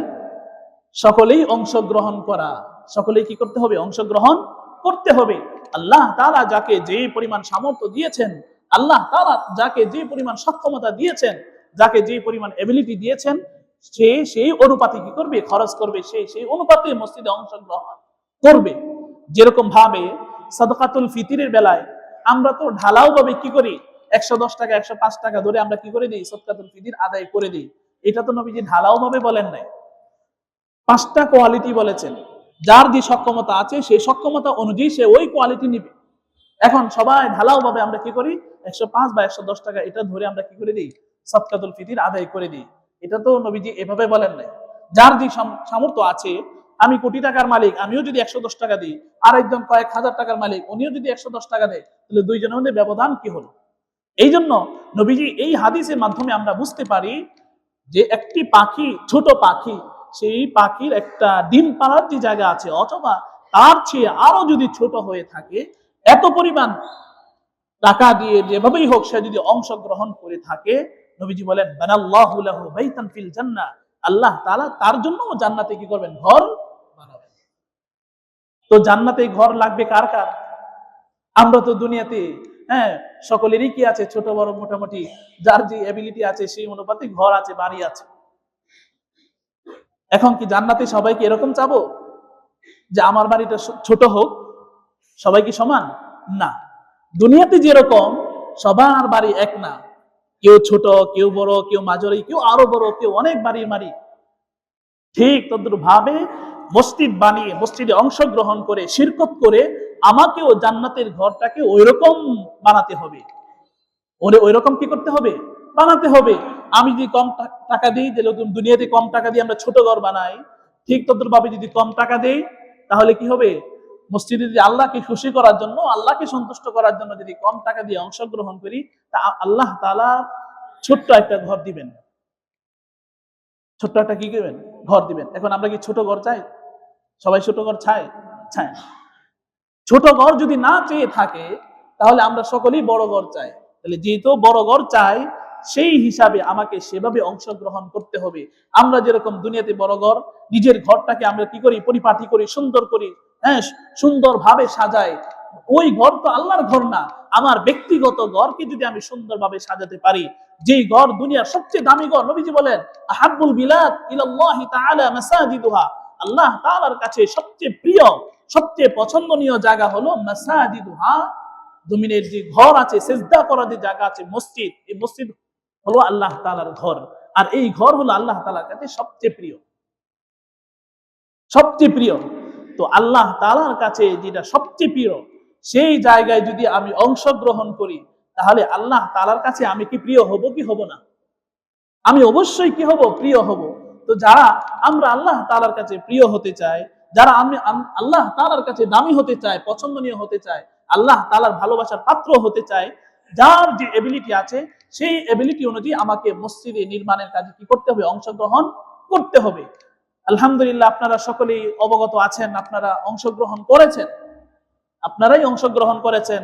সকলেই অংশগ্রহণ করা, সকলেই কি করতে হবে? অংশগ্রহণ করতে হবে। আল্লাহ তাআলা যাকে যে পরিমাণ সামর্থ্য দিয়েছেন, আল্লাহ তাআলা যাকে যে পরিমাণ সক্ষমতা দিয়েছেন, যাকে যে পরিমাণ এবিলিটি দিয়েছেন, সে সেই অনুপাতে কি করবে? খরচ করবে, সেই অনুপাতে মসজিদে অংশগ্রহণ করবে। যেরকম ভাবে সাদকাতুল ফিতরের বেলায় আমরা তো ঢালাও ভাবে কি করি? 110 টাকা 105 টাকা ধরে আমরা কি করে দিই? সাদকাতুল ফিতর আদায় করে দিই। এটা তো নবীজি ঢালাও ভাবে বলেন নাই, 5টা কোয়ালিটি বলেছেন। যার যে সক্ষমতা আছে সেই সক্ষমতা অনুযায়ী সে ওই কোয়ালিটি নিবে। এখন সবাই ঢালাও ভাবে আমরা কি করি? 105 বা 110 টাকা এটা ধরে আমরা কি করে দিই? সাদকাতুল ফিতর আদায় করে দিই। এটা তো নবীজি এভাবে বলেন নাই। যার যে সামর্থ্য আছে, আমি কোটি টাকার মালিক, আমিও যদি 110 টাকা দিই, আর একজন কয়েক হাজার টাকার মালিক, উনিও যদি 110 টাকা দেয়, তাহলে দুইজনের মধ্যে ব্যবধান কি হলো? এই জন্য নবীজি এই হাদিসের মাধ্যমে আমরা বুঝতে পারি যে একটি পাখি, ছোট পাখি, সেই পাখির একটা ডিম পাড়ার যে জায়গা আছে, অথবা তার চেয়ে আরো যদি ছোট হয়ে থাকে, এত পরিমাণ টাকা দিয়ে যেভাবেই হোক সে যদি অংশগ্রহণ করে থাকে, নবীজি বলেন বানাল্লাহু লাহু বাইতান ফিল জান্নাহ, আল্লাহ তাআলা তার জন্য জান্নাতে কি করবেন? ঘর বানাবেন। তো জান্নাতে ঘর লাগবে কার কার? আমরা তো দুনিয়াতে সকলেরই কি আছে? ছোট বড় মোটামুটি যার যে এবিলিটি আছে সেই অনুপাতে ঘর আছে, বাড়ি আছে। এখন কি জান্নাতে সবাইকে এরকম চাবো যে আমার বাড়িটা ছোট হোক? সবাই কি সমান? না। দুনিয়াতে যেরকম সবার বাড়ি এক না, কেউ ছোট, কেউ বড়, কেউ মাঝারি, কেউ আরো বড়, কেউ অনেক বাড়ি মারি, ঠিক তদ্রুপ ভাবে মসজিদ বানিয়ে মসজিদে অংশগ্রহণ করে শিরকত করে আমাকেও জান্নাতের ঘরটাকে ওইরকম বানাতে হবে। ওইরকম কি করতে হবে? বানাতে হবে। আমি যদি কম টাকা দিই, যেরকম দুনিয়াতে কম টাকা দিয়ে আমরা ছোট ঘর বানাই, ঠিক তদ্রুপ ভাবে যদি কম টাকা দেই, তাহলে কি হবে? মসজিদে যদি আল্লাহকে খুশি করার জন্য, আল্লাহকে সন্তুষ্ট করার জন্য যদি কম টাকা দিয়ে অংশগ্রহণ করি, তা আল্লাহ তাআলা ছোট্ট একটা ঘর দিবেন। ছোট্ট একটা কি দিবেন? ঘর দিবেন। এখন আমরা কি ছোট ঘর চাই? সবাই ছোট ঘর চায়? চায় না। ছোট ঘর যদি না চেয়ে থাকে, তাহলে আমরা সকলেই বড় ঘর চাই। তাহলে যেহেতু বড় ঘর চাই, সেই হিসাবে আমাকে সেভাবে অংশগ্রহণ করতে হবে। আমরা যেরকম দুনিয়াতে বড় ঘর, নিজের ঘরটাকে আমরা কি করি? পরিপাটি করি, সুন্দর করি, সুন্দর ভাবে সাজাই। ওই ঘর তো আল্লাহর ঘর না। আমার ব্যক্তিগত ঘরকে যদি আমি সুন্দরভাবে সাজাতে পারি, যেই ঘর দুনিয়ার সবচেয়ে দামি ঘর, নবীজি বলেন আহাব্বুল বিলাদ ইলাল্লাহি তাআলা মাসাজিদুহা, আল্লাহ তাআলার কাছে সবচেয়ে প্রিয়, সবচেয়ে পছন্দনীয় জায়গা হলো মাসাজিদুহা, জমিনের যে ঘর আছে, সিজদা করার যে জায়গা আছে, মসজিদ, এই মসজিদ হলো আল্লাহ তাআলার ঘর। আর এই ঘর হলো আল্লাহ তাআলার কাছে সবচেয়ে প্রিয়, সবচেয়ে প্রিয়। তো আল্লাহ তাআলার কাছে যেটা সবচেয়ে প্রিয়, সেই জায়গায় যদি আমি অংশগ্রহণ করি, তাহলে আল্লাহ তাআলার কাছে আমি কি প্রিয় হব কি হব না? আমি অবশ্যই কি হব? প্রিয় হব। তো যারা আমরা আল্লাহ তাআলার কাছে প্রিয় হতে চাই, যারা আমি আল্লাহ তাআলার কাছে দামি হতে চাই, পছন্দনীয় হতে চাই, আল্লাহ তাআলার ভালোবাসার পাত্র হতে চাই, যার যে এবিলিটি আছে সেই এবিলিটি অনুযায়ী আমাকে মসজিদে নির্মাণের কাজে কি করতে হবে? অংশগ্রহণ করতে হবে। আলহামদুলিল্লাহ, আপনারা সকলেই অবগত আছেন, আপনারা অংশগ্রহণ করেছেন, আপনারাই অংশগ্রহণ করেছেন।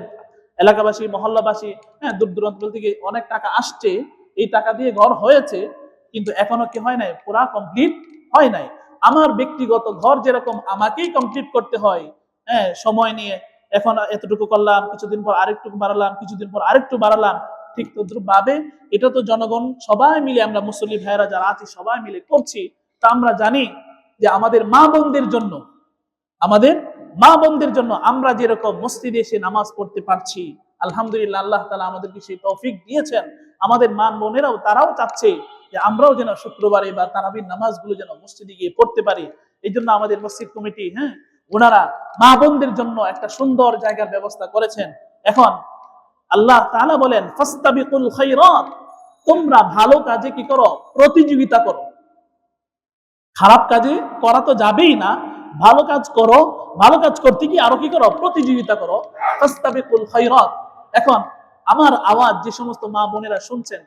এলাকাবাসী, মহল্লাবাসী, দূর দূরান্ত থেকে অনেক টাকা আসছে, এই টাকা দিয়ে ঘর হয়েছে, কিন্তু এখনো কি হয় নাই? পুরা কমপ্লিট হয় নাই। আমার ব্যক্তিগত ঘর যেরকম আমাকেই কমপ্লিট করতে হয়, সময় নিয়ে, এখন এতটুকু করলাম, কিছুদিন পর আরেকটু বাড়ালাম, কিছুদিন পর আরেকটু বাড়ালাম, ঠিক তদ্রুপ ভাবে এটা তো জনগণ সবাই মিলে, আমরা মুসল্লি ভাইয়েরা যারা আছি সবাই মিলে করছি। তা আমরা জানি যে আমাদের মা বোনদের জন্য, আমাদের মা বোনদের জন্য আমরা যেরকম মসজিদে এসে নামাজ পড়তে পারছি, আলহামদুলিল্লাহ, আল্লাহ তাআলা আমাদেরকে সেই তৌফিক দিয়েছেন। আমাদের মা বোনেরাও, তারাও চাচ্ছে যে আমরাও যেন শুক্রবারে বা তারাবির নামাজগুলো যেন মসজিদে গিয়ে পড়তে পারি। এই জন্য আমাদের মসজিদ কমিটি, ওনারা মা বোনদের জন্য একটা সুন্দর জায়গার ব্যবস্থা করেছেন। এখন আল্লাহ তাআলা বলেন ফাস্তাবিকুল খায়রাত, তোমরা ভালো কাজে কি করো? প্রতিযোগিতা করো। খারাপ কাজে করা তো যাবেই না, ভালো কাজ করো। ভালো কাজ করতে গিয়ে আরো কি করো? প্রতিযোগিতা করো। ফাস্তাবিকুল খায়রাত। এখন আমার আওয়াজ যে সমস্ত মা বোনেরা শুনছেন,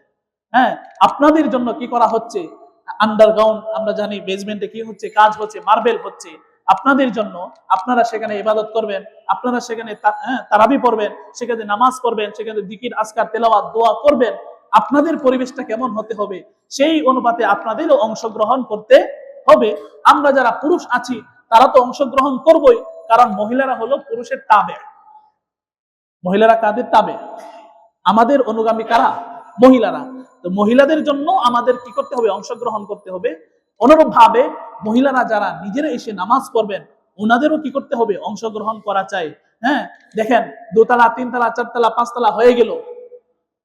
আপনাদের জন্য কি করা হচ্ছে? আন্ডারগ্রাউন্ড আমরা জানি বেসমেন্টে কি হচ্ছে, কাজ হচ্ছে, মার্বেল হচ্ছে আপনাদের জন্য। আপনারা সেখানে ইবাদত করবেন, আপনারা সেখানে তারাবি পড়বেন, সেখানে নামাজ পড়বেন, সেখানে জিকির আজকার তেলাওয়াত দোয়া করবেন। আপনাদের পরিবেশটা কেমন হতে হবে সেই অনুপাতে আপনাদেরও অংশগ্রহণ করতে হবে। আমরা যারা পুরুষ আছি তারা তো অংশগ্রহণ করবই, কারণ মহিলারা হলো পুরুষের তাবে। মহিলারা কাদের তাবে? আমাদের অনুগামী কারা? মহিলারা। তো মহিলাদের জন্য আমাদের কি করতে হবে? অংশগ্রহণ করতে হবে। অনুরূপ ভাবে মহিলারা যারা নিজেরা এসে নামাজ পড়বেন ওনাদেরও কি করতে হবে? অংশগ্রহণ করা চাই। হ্যাঁ, দেখেন দোতলা, তিনতলা, চারতলা, পাঁচতলা হয়ে গেল,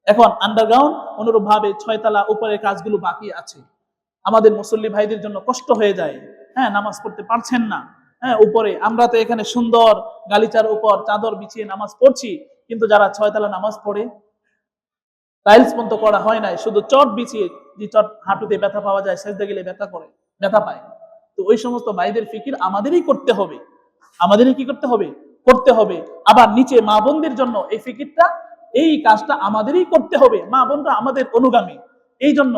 এখন আন্ডারগ্রাউন্ড অনুরূপ ভাবে 6 তলা উপরের কাজগুলো বাকি আছে। আমাদের মুসল্লি ভাইদের জন্য কষ্ট হয়ে যায়, হ্যাঁ, নামাজ পড়তে পারছেন না। হ্যাঁ, উপরে আমরা তো এখানে সুন্দর গালিচার উপর চাদর বিছিয়ে নামাজ পড়ছি, কিন্তু যারা 6 তলা নামাজ পড়ে টাইলস পর্যন্ত করা হয় নাই, শুধু চট বিছিয়ে, যে চট হাঁটুতে ব্যথা পাওয়া যায়, সেজদা গেলে ব্যথা পায়। তো ওই সমস্ত ভাইদের ফিকির আমাদেরই করতে হবে, আমাদেরই কি করতে হবে? করতে হবে। আবার নিচে মা বোনদের জন্য এই ফিকিরটা, এই কাজটা আমাদেরই করতে হবে। মা বোনরা আমাদের অনুগামী, এই জন্য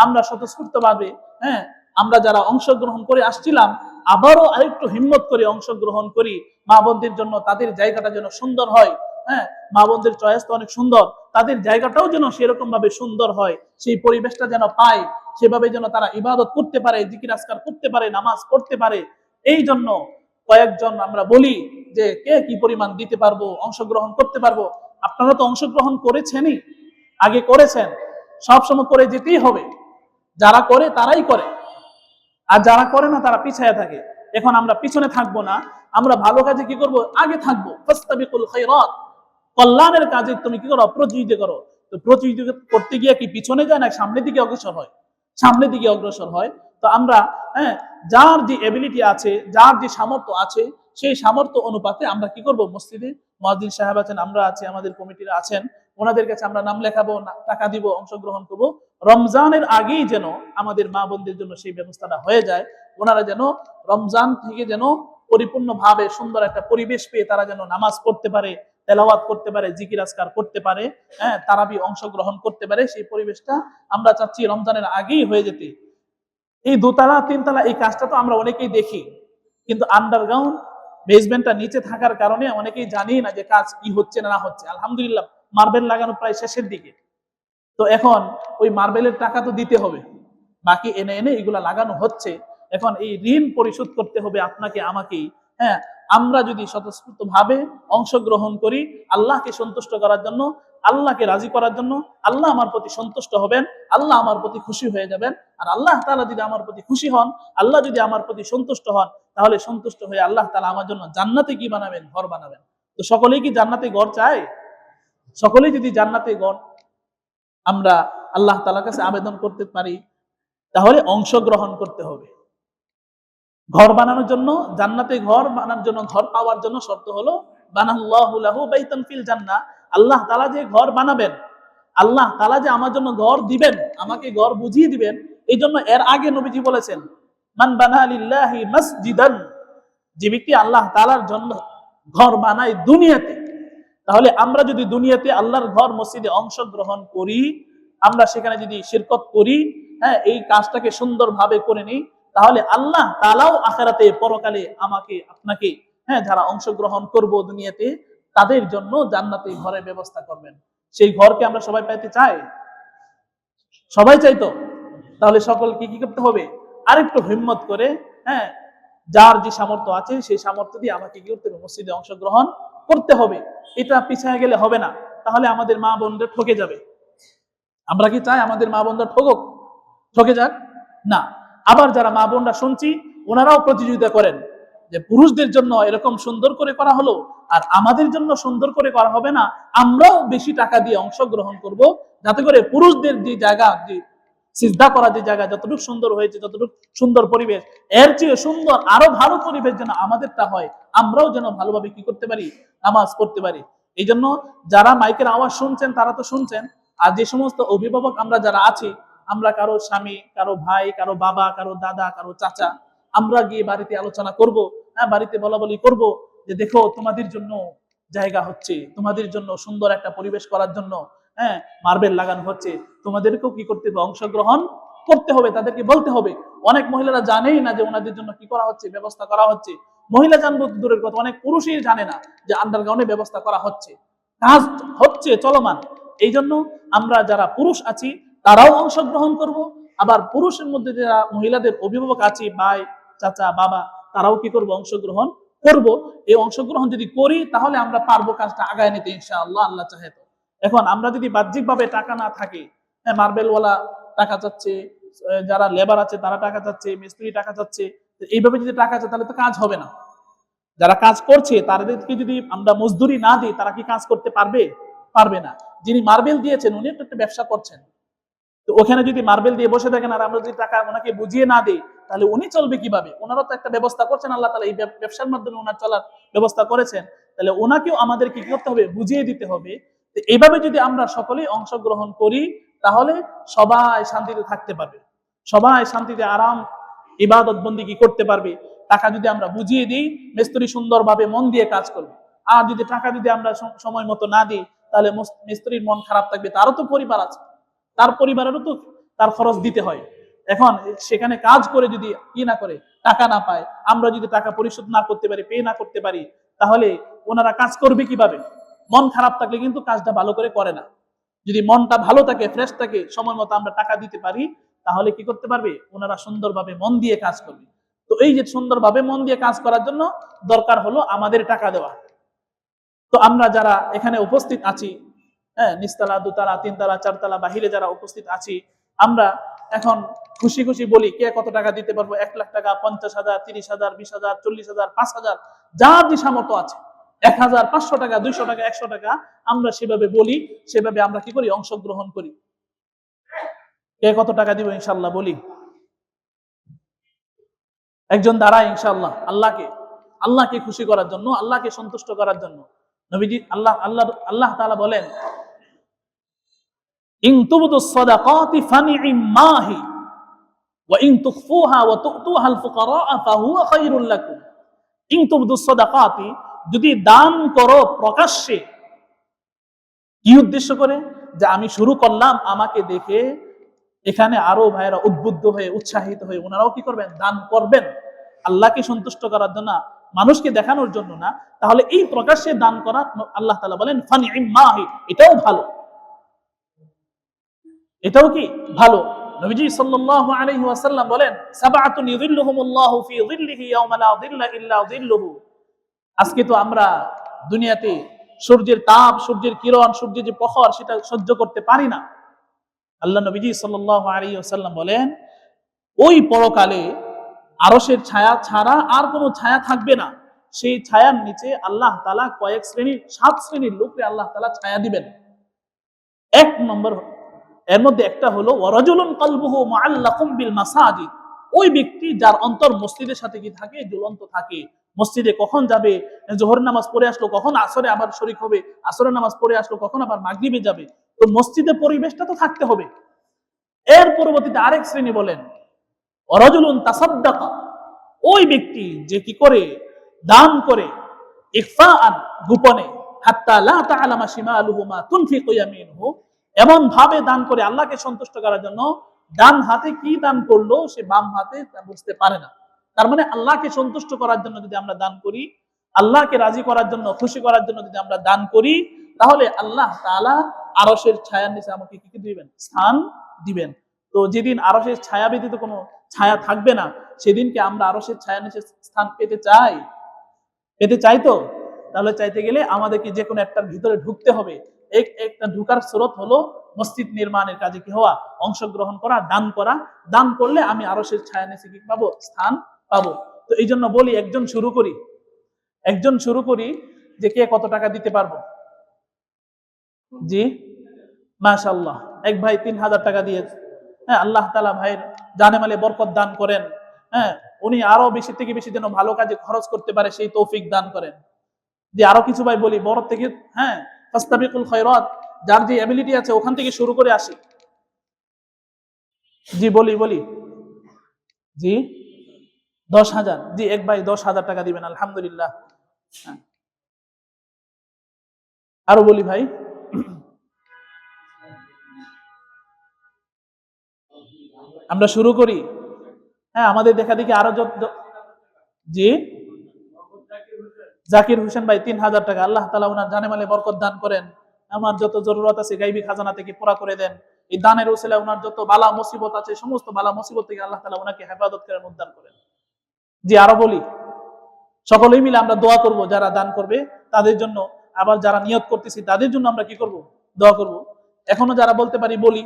আমরা স্বতঃস্ফূর্ত ভাবে, হ্যাঁ, আমরা যারা অংশগ্রহণ করে আসছিলাম আবারও আরেকটু হিম্মত করে অংশগ্রহণ করি। মা বোনদের জন্য তাদের জায়গাটা যেন সুন্দর হয়। হ্যাঁ, মা বোনদের চয়েস তো অনেক সুন্দর, তাদের জায়গাটাও যেন সেরকম ভাবে সুন্দর হয়, সেই পরিবেশটা যেন পায়, সেভাবে যেন তারা ইবাদত করতে পারে, জিকির আজকার করতে পারে, নামাজ পড়তে পারে। এই জন্য কয়েকজন আমরা বলি যে কে কি পরিমাণ দিতে পারবো, অংশগ্রহণ করতে পারবো। আপনারা তো অংশগ্রহণ করেছেনই, আগে করেছেন, সবসময় করে যেতেই হবে। যারা করে তারাই করে, আর যারা করে না তারা পিছায় থাকে। এখন আমরা পিছনে থাকবো না, আমরা ভালো কাজে কি করব? আগে থাকবো। ফাস্তাবিকুল খায়রাত, কল্যাণের কাজে তুমি কি করো? প্রতিযোগিতা করো। তো প্রতিযোগিতা করতে গিয়ে কি পিছনে যায় না সামনের দিকে অগ্রসর হয়? সামনের দিকে অগ্রসর হয়। তো আমরা, হ্যাঁ, যার যে এবিলিটি আছে, যার যে সামর্থ্য আছে, সেই সামর্থ্য অনুপাতে আমরা কি করব? মসজিদে মুয়াজ্জিন সাহেব আছেন, আমরা আছি, আমাদের কমিটিরা আছেন, ওনাদের কাছে আমরা নাম লেখাবো, টাকা দিব, অংশগ্রহণ করব। রমজানের আগেই যেন আমাদের মা বোনদের জন্য সেই ব্যবস্থাটা হয়ে যায়। ওনারা যেন রমজান থেকে যেন পরিপূর্ণভাবে সুন্দর একটা পরিবেশ পেয়ে তারা যেন নামাজ পড়তে পারে, তেলাওয়াত করতে পারে, জিকির আজকার করতে পারে, হ্যাঁ, তারাবি অংশগ্রহণ করতে পারে। সেই পরিবেশটা আমরা চাচ্ছি রমজানের আগেই হয়ে যেতে। এই দোতলা, তিনতলা এই কাজটা তো আমরা অনেকেই দেখি, কিন্তু আন্ডারগ্রাউন্ড বেসমেন্টটা নিচে থাকার কারণে অনেকেই জানি না যে কাজ কি হচ্ছে না হচ্ছে। আলহামদুলিল্লাহ মার্বেল লাগানো প্রায় শেষের দিকে। তো এখন ওই মার্বেলের টাকা তো দিতে হবে, বাকি এনে এনে এগুলা লাগানো হচ্ছে। এখন এই ঋণ পরিশোধ করতে হবে আপনাকে আমাকেই। হ্যাঁ, আমরা যদি স্বতঃস্ফূর্ত ভাবে অংশগ্রহণ করি আল্লাহকে সন্তুষ্ট করার জন্য, আল্লাহকে রাজি করার জন্য, আল্লাহ আমার প্রতি সন্তুষ্ট হবেন, আল্লাহ আমার প্রতি খুশি হয়ে যাবেন। আর আল্লাহ তাআলা যদি আমার প্রতি খুশি হন, আল্লাহ যদি আমার প্রতি সন্তুষ্ট হন, তাহলে সন্তুষ্ট হয়ে আল্লাহ তাআলা আমার জন্য জান্নাতে কি বানাবেন? ঘর বানাবেন। তো সকলেই কি জান্নাতে ঘর চায়? সকলেই যদি জান্নাতে ঘর আমরা আল্লাহ তাআলার কাছে আবেদন করতে পারি, তাহলে অংশগ্রহণ করতে হবে। ঘর বানানোর জন্য, জান্নাতে ঘর বানানোর জন্য, ঘর পাওয়ার জন্য শর্ত হলো বানাল্লাহু লাহু বাইতান ফিল জান্নাহ, আল্লাহ তাআলা যে ঘর বানাবেন, আল্লাহ তাআলা যে আমার জন্য ঘর দিবেন, আমাকে ঘর বুঝিয়ে দিবেন। এই জন্য এর আগে নবীজি বলেছেন, মান বানা লিল্লাহি মাসজিদান, যে ব্যক্তি আল্লাহ তাআলার জন্য ঘর বানায় দুনিয়াতে, তাহলে আমরা যদি দুনিয়াতে আল্লাহর ঘর মসজিদে অংশগ্রহণ করি, আমরা সেখানে যদি শিরকত করি, হ্যাঁ, এই কাজটাকে সুন্দরভাবে করে নিই, তাহলে আল্লাহ তাআলাও আখিরাতে, পরকালে আমাকে আপনাকে, হ্যাঁ, যারা অংশগ্রহণ করব দুনিয়াতে তাদের জন্য জান্নাতে ঘরের ব্যবস্থা করবেন। সেই ঘরকে আমরা সবাই পেতে চাই? সবাই চাইতো? তাহলে সকলকে কি করতে হবে? আরেকটু হিম্মত করে, হ্যাঁ, যার যে সামর্থ্য আছে সেই সামর্থ্য দিয়ে আমাকে কি করতে হবে? মসজিদে অংশগ্রহণ করতে হবে। এটা পিছিয়ে গেলে হবে না, তাহলে আমাদের মা বোনদের ঠকে যাবে। আমরা কি চাই আমাদের মা বোনরা ঠকে যাক? না। আবার যারা মা বোনরা শুনছি ওনারাও প্রতিযোগিতা করেন যে পুরুষদের জন্য এরকম সুন্দর করে করা হলো আর আমাদের জন্য সুন্দর করে করা হবে না, আমরাও বেশি টাকা দিয়ে অংশগ্রহণ করব, যাতে করে পুরুষদের যে জায়গা, যে সিজদা করা যে জায়গা যতটুকু সুন্দর হয়েছে, যতটুকু সুন্দর পরিবেশ, এর চেয়ে সুন্দর আরো ভালো পরিবেশ যেন আমাদেরটা হয়, আমরাও যেন ভালোভাবে কি করতে পারি? নামাজ পড়তে পারি। এই জন্য যারা মাইকের আওয়াজ শুনছেন তারা তো শুনছেন, আর যে সমস্ত অভিভাবক আমরা যারা আছি, আমরা কারো স্বামী, কারো ভাই, কারো বাবা, কারো দাদা, কারো চাচা, আমরা গিয়ে বাড়িতে আলোচনা করব, হ্যাঁ, বাড়িতে বলা বলি করব যে দেখো তোমাদের জন্য জায়গা হচ্ছে, তোমাদের জন্য সুন্দর একটা পরিবেশ করার জন্য, হ্যাঁ, মার্বেল লাগানো হচ্ছে, তোমাদেরকেও কি করতে হবে? অংশগ্রহণ করতে হবে, তাদেরকে বলতে হবে। অনেক মহিলারা জানেই না যে ওনাদের জন্য কি করা হচ্ছে, ব্যবস্থা করা হচ্ছে। মহিলা জানবো দূরের কথা, অনেক পুরুষই জানে না যে আন্ডারগ্রাউন্ডে ব্যবস্থা করা হচ্ছে, কাজ হচ্ছে চলমান। এই জন্য আমরা যারা পুরুষ আছি তারাও অংশগ্রহণ করব। আবার পুরুষের মধ্যে যারা মহিলাদের অভিভাবক আছে, ভাই, চাচা, বাবা, তারাও কি করব, অংশগ্রহণ করব। এই অংশগ্রহণ যদি করি তাহলে আমরা পারবো কাজটা আগায় নিতে ইনশাআল্লাহ, আল্লাহ চাহে তো। এখন আমরা যদি বাহ্যিকভাবে টাকা না থাকে, হ্যাঁ, মার্বেলওয়ালা টাকা চাচ্ছে, যারা লেবার আছে তারা টাকা চাচ্ছে, মিস্ত্রি টাকা চাচ্ছে, এইভাবে যদি টাকা চায় তাহলে তো কাজ হবে না। যারা কাজ করছে তাদেরকে যদি আমরা মজদুরি না দিই, তারা কি কাজ করতে পারবে? পারবে না। যিনি মার্বেল দিয়েছেন উনি একটা ব্যবসা করছেন, তো ওখানে যদি মার্বেল দিয়ে বসে থাকেন আর আমরা যদি টাকা ওনাকে বুঝিয়ে না দিই, তাহলে উনি চলবে কিভাবে? ওনারও তো একটা ব্যবস্থা করছেন আল্লাহ তাআলা, এই ব্যবসার মাধ্যমে ওনার চলার ব্যবস্থা করেছেন। তাহলে ওনাকেও আমাদের কি করতে হবে? বুঝিয়ে দিতে হবে। তো এইভাবে যদি আমরা সকলেই অংশগ্রহণ করি তাহলে সবাই শান্তিতে থাকতে পারবে, সবাই শান্তিতে আরাম ইবাদত বন্দেগী করতে পারবে। টাকা যদি আমরা বুঝিয়ে দিই, মিস্ত্রি সুন্দরভাবে মন দিয়ে কাজ করবে। আর যদি টাকা যদি আমরা সময় মতো না দিই, তাহলে মিস্ত্রির মন খারাপ থাকবে, তারও তো পরিবার আছে, তার পরিবারেরও তো তার খরচ দিতে হয়। এখন সেখানে কাজ করে যদি কি না করে, টাকা না পায়, আমরা যদি টাকা পরিশোধ না করতে পারি, পে না করতে পারি, তাহলে ওনারা কাজ করবে কিভাবে? মন খারাপ থাকলে কিন্তু কাজটা ভালো করে করে না। যদি মনটা ভালো থাকে, ফ্রেশ থাকে, সময় মতো আমরা টাকা দিতে পারি, তাহলে কি করতে পারবে? ওনারা সুন্দরভাবে মন দিয়ে কাজ করবে। তো এই যে সুন্দরভাবে মন দিয়ে কাজ করার জন্য দরকার হলো আমাদের টাকা দেওয়া। তো আমরা যারা এখানে উপস্থিত আছি, হ্যাঁ, নিচতলা, দুতলা, তিনতলা, চারতলা, বাহিরে যারা উপস্থিত আছি, আমরা এখন খুশি খুশি বলি কে কত টাকা দিতে পারবো। 1 লাখ টাকা, 50,000, 30,000, 20,000, 40,000, 5,000, যার যে সামর্থ্য আছে, 1,000, 500 টাকা, 200 টাকা, 100 টাকা, আমরা সেভাবে বলি, সেভাবে আমরা কি করি? অংশগ্রহণ করি। কে কত টাকা দিব ইনশাল্লাহ বলি। একজন দাঁড়ায় ইনশাআল্লাহ আল্লাহকে খুশি করার জন্য, আল্লাহকে সন্তুষ্ট করার জন্য। নবীজি আল্লাহ তাআলা বলেন, ইন তুবদুস সাদাকাতি ফানি'মা হি ওয়া ইন তুখফুহা ওয়া তু'তুহা আল ফুকারা ফাহুয়া খায়রুল লাকুম। ইন তুবদুস সাদাকাতি, যদি দান করো প্রকাশ্যে। কি উদ্দেশ্য করে? যে আমি শুরু করলাম, আমাকে দেখে এখানে আরো ভাইয়েরা উদ্বুদ্ধ হয়ে, উৎসাহিত হয়ে ওনারাও কি করবেন? দান করবেন, আল্লাহকে সন্তুষ্ট করার জন্য, মানুষকে দেখানোর জন্য না। তাহলে এই প্রকাশ্যে দান করা, আল্লাহ তাআলা বলেন ফানি'মা হি, এটাও ভালো, এটাও কি ভালো। নবীজি সাল্লাল্লাহু আলাইহি ওয়াসাল্লাম বলেন, সাবআতুন ইযিল্লুহুমুল্লাহু ফি যিল্লিহি ইয়াওমা লা যিল্লা ইল্লা যিল্লুহু। আজকে তো আমরা দুনিয়াতে সূর্যের তাপ, সূর্যের কিরণ, সূর্যের যে প্রখর, সেটা সহ্য করতে পারি না। আল্লাহ নবীজি সাল্লাল্লাহু আলাইহি ওয়াসাল্লাম বলেন, ওই পরকালে আরশের ছায়া ছাড়া আর কোনো ছায়া থাকবে না। সেই ছায়ার নিচে আল্লাহ তাআলা কয়েক শ্রেণীর, 7 শ্রেণীর লোককে আল্লাহ তাআলা ছায়া দিবেন। এক নম্বর, এর মধ্যে একটা হলো ওয়ারাজুলুন কলবুহু মুআল্লাকুম বিল মাসাজিদ। ওই ব্যক্তি যার অন্তর মসজিদের সাথে কি থাকে? ঝুলন্ত থাকে। মসজিদে কখন যাবে? যোহরের নামাজ পড়ে আসলো, কখন আসরে আবার শরীক হবে, আসরের নামাজ পড়ে আসলো, কখন আবার মাগরিবে যাবে। তো মসজিদের পরিবেশটা তো থাকতে হবে। এর পরবর্তীতে আরেক শ্রেণী বলেন, ওয়ারাজুলুন তাসাদ্দাকা। ওই ব্যক্তি যে কি করে? দান করে, ইখফাআন, গোপনে, হাত্তা লা তা'লামা শিমালুহু মা তুনফিকু ইয়ামিনুহু। এমন ভাবে দান করে আল্লাহকে সন্তুষ্ট করার জন্য, ডান হাতে কি দান করলো সে বাম হাতে তা বুঝতে পারে না। তার মানে আল্লাহকে সন্তুষ্ট করার জন্য যদি আমরা দান করি, আল্লাহকে রাজি করার জন্য, খুশি করার জন্য যদি আমরা দান করি, তাহলে আল্লাহ তাআলা আরশের ছায়ার নিচে আমাকে কি দিবেন? স্থান দিবেন। তো যেদিন আরশের ছায়া ব্যতীত কোনো ছায়া থাকবে না, সেদিনকে আমরা আরশের ছায়ার নিচে স্থান পেতে চাই? পেতে চাই তো? তাহলে চাইতে গেলে আমাদেরকে যে কোনো একটা ভিতরে ঢুকতে হবে। একটা ঢুকার স্রোত হলো মসজিদ নির্মাণের কাজে কি হওয়া, অংশগ্রহণ করা, দান করা। দান করলে আমি আরশের ছায়া নিচে কি পাবো? স্থান পাবো। তো এই জন্য বলি, একজন শুরু করি যে কে কত টাকা দিতে পারবো। জি, মাশাআল্লাহ, এক ভাই 3,000 টাকা দিয়েছে। হ্যাঁ, আল্লাহ তাআলা ভাইয়ের জানে মালে বরকত দান করেন। হ্যাঁ, উনি আরো বেশি থেকে বেশি যেন ভালো কাজে খরচ করতে পারে, সেই তৌফিক দান করেন। যে আরো কিছু ভাই বলি, বড় থেকে, হ্যাঁ, ফাস্তাবিকুল খায়রাত, যার যে এবিলিটি আছে ওখান থেকে শুরু করে আসি। জি, বলি জি, 10,000। জি, এক ভাই 10,000 টাকা দিবেন, আলহামদুলিল্লাহ। হ্যাঁ, আরো বলি ভাই। আমরা শুরু করি। হ্যাঁ, আমাদের দেখা দেখি আরো জি, জাকির হোসেন ভাই 3,000 টাকা, আল্লাহ তাআলা ওনার জানে মালে বরকত দান করেন। আমার যত জরুরত আছে গাইবি খাজানা থেকে পুরা করে দেন। এই দানের উসিলায় ওনার যত বালা মুসিবত আছে সমস্ত বালা মুসিবত থেকে আল্লাহ তাআলা ওনাকে হেফাজত করেন, উদ্ধার করেন। জি, আরো বলি, সকলেই মিলে আমরা দোয়া করব যারা দান করবে তাদের জন্য, আবার যারা নিয়ত করতেছি তাদের জন্য আমরা কি করব, দোয়া করব। এখনো যারা বলতে পারি বলি,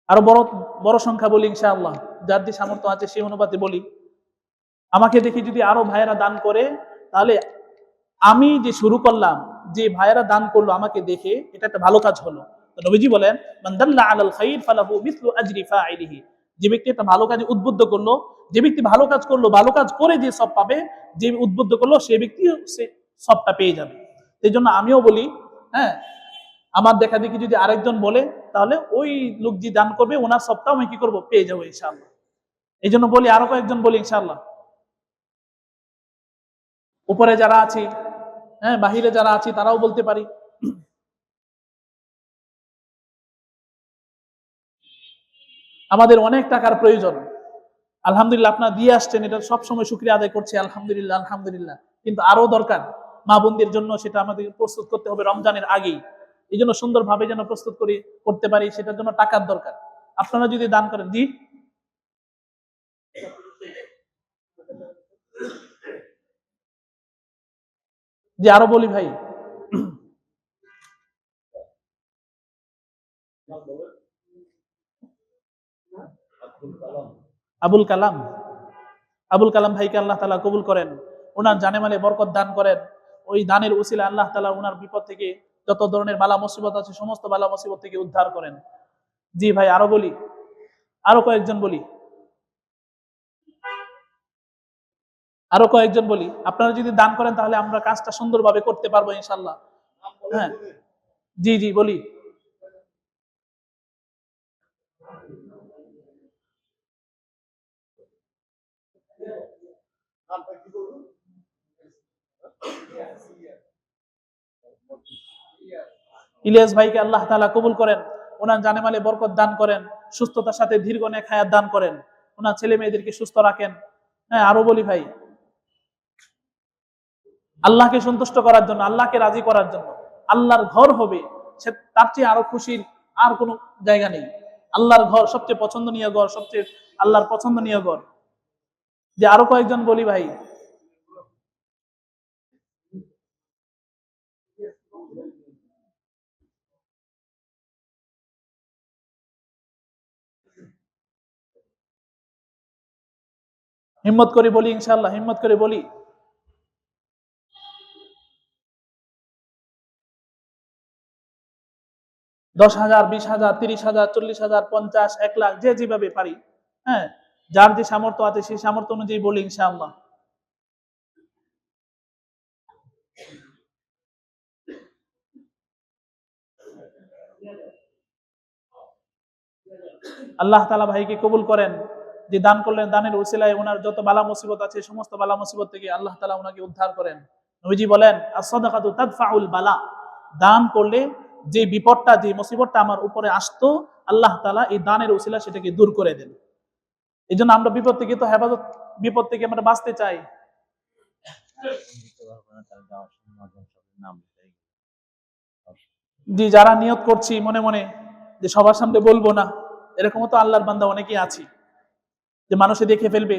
আরো বড় বড় সংখ্যা বলি ইনশাআল্লাহ, যার যে সামর্থ্য আছে সেই অনুপাতে বলি। আমাকে দেখি যদি আরো ভাইয়েরা দান করে, তাহলে আমি যে শুরু করলাম, যে ভাইয়েরা দান করলো আমাকে দেখে, এটা একটা ভালো কাজ হলো। তো নবীজি বলেন, মান দাল্লা আলাল খাইর ফালাহু মিসলু আজরি ফাইলিহি। যে ব্যক্তি একটা ভালো কাজে উদ্বুদ্ধ করলো, যে ব্যক্তি ভালো কাজ করলো, ভালো কাজ করে যে সব পাবে, যে উদ্বুদ্ধ করলো সে ব্যক্তি সে সবটা পেয়ে যাবে। এই জন্য আমিও বলি, হ্যাঁ, আমার দেখা দেখি যদি আরেকজন বলে, তাহলে ওই লোক যে দান করবে ওনার সবটাও আমি কি করবো, পেয়ে যাবো ইনশাআল্লাহ। এই জন্য বলি, আরো কয়েকজন বলি ইনশাআল্লাহ। উপরে যারা আছি, হ্যাঁ, বাহিরে যারা আছি তারাও বলতে পারি। আমাদের অনেক টাকার প্রয়োজন। আলহামদুলিল্লাহ আপনারা দিয়ে আসছেন, এটা সবসময় শুকরিয়া আদায় করছি, আলহামদুলিল্লাহ আলহামদুলিল্লাহ। কিন্তু আরো দরকার, মা বোনদের জন্য সেটা আমাদের প্রস্তুত করতে হবে রমজানের আগেই। এই জন্য সুন্দরভাবে যেন প্রস্তুত করতে পারি, সেটার জন্য টাকার দরকার। আপনারা যদি দান করেন, জি জি, আরো বলি ভাই। আবুল কালাম, আবুল কালাম ভাইকে আল্লাহ তাআলা কবুল করেন, ওনার জানে মালে বরকত দান করেন। ওই দানের উসিলা আল্লাহ তাআলা ওনার বিপদ থেকে, যত ধরনের বালা মুসিবত আছে সমস্ত বালা মুসিবত থেকে উদ্ধার করেন। জি ভাই, আরো বলি, আরো কয়েকজন বলি, আরো কয়েকজন বলি। আপনারা যদি দান করেন তাহলে আমরা কাজটা সুন্দরভাবে করতে পারবো ইনশাল্লাহ। হ্যাঁ, জি জি বলি। ইলিয়াস ভাইকে আল্লাহ তাআলা কবুল করেন, ওনার জানে মালে বরকত দান করেন, সুস্থতার সাথে দীর্ঘ নেক হায়াত দান করেন, ওনার ছেলে মেয়েদেরকে সুস্থ রাখেন। হ্যাঁ, আরো বলি ভাই, আল্লাহকে সন্তুষ্ট করার জন্য, আল্লাহকে রাজি করার জন্য, আল্লাহর ঘর হবে, সে তার চেয়ে আরো খুশির আর কোনো জায়গা নেই। আল্লাহর ঘর সবচেয়ে পছন্দনীয় ঘর, সবচেয়ে আল্লাহর পছন্দনীয় ঘর। যে আরো কয়েকজন বলি ভাই। হিম্মত করে বলি ইনশাআল্লাহ, হিম্মত করে বলি। 10,000, 20,000, 30,000, 40,000, 50, 1 লাখ, যে যেভাবে পারি। হ্যাঁ, যার যে সামর্থ্য আছে সেই সামর্থ্য অনুযায়ী বলি ইনশাআল্লাহ। আল্লাহ তাআলা ভাইকে কবুল করেন, যে দান করলেন, দানের উসিলায় ওনার যত বালা মুসিবত আছে সমস্ত বালা মুসিবত থেকে আল্লাহ তাআলা ওনাকে উদ্ধার করেন। নবীজি বলেন, আস-সাদাকাতু তাদফাউল বালা। দান করলে যে বিপদটা, যে মুসিবতটা আমার উপরে আসতো, আল্লাহ তাআলা এই দানের উসিলা সেটাকে দূর করে দেন। এই জন্য আমরা বিপদ থেকে তো হেফাজত, বিপদ থেকে আমরা বাঁচতে চাই। জি, যারা নিয়ত করছি মনে মনে যে সবার সামনে বলবো না, এরকমও তো আল্লাহর বান্দা অনেকেই আছি যে মানুষে দেখে ফেলবে।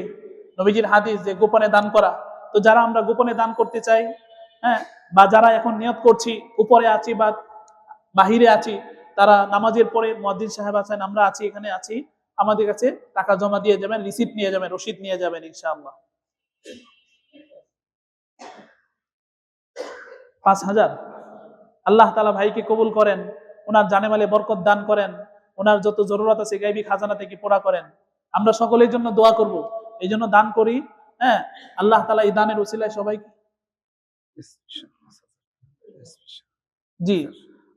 নবীজির হাদিস যে গোপনে দান করা। তো যারা আমরা গোপনে দান করতে চাই, হ্যাঁ, বা যারা এখন নিয়ত করছি, উপরে আছি বা বাহিরে আছি, তারা নামাজের পরে মুয়াজ্জিন সাহেব আছেন, আমরা আছি, এখানে আছি, আমাদের কাছে টাকা জমা দিয়ে যাবেন, রিসিপ্ট নিয়ে যাবেন, রসিদ নিয়ে যাবেন ইনশাআল্লাহ। 5,000। আল্লাহ তাআলা ভাইকে কবুল করেন, ওনার জানে মালে বরকত দান করেন, ওনার যত জরুরত আছে গায়বী খাজানা থেকে পুরা করেন। আমরা সকলের জন্য দোয়া করব, এই জন্য দান করি। হ্যাঁ, আল্লাহ তাআলা এই দানের উসিলায় সবাই। জি,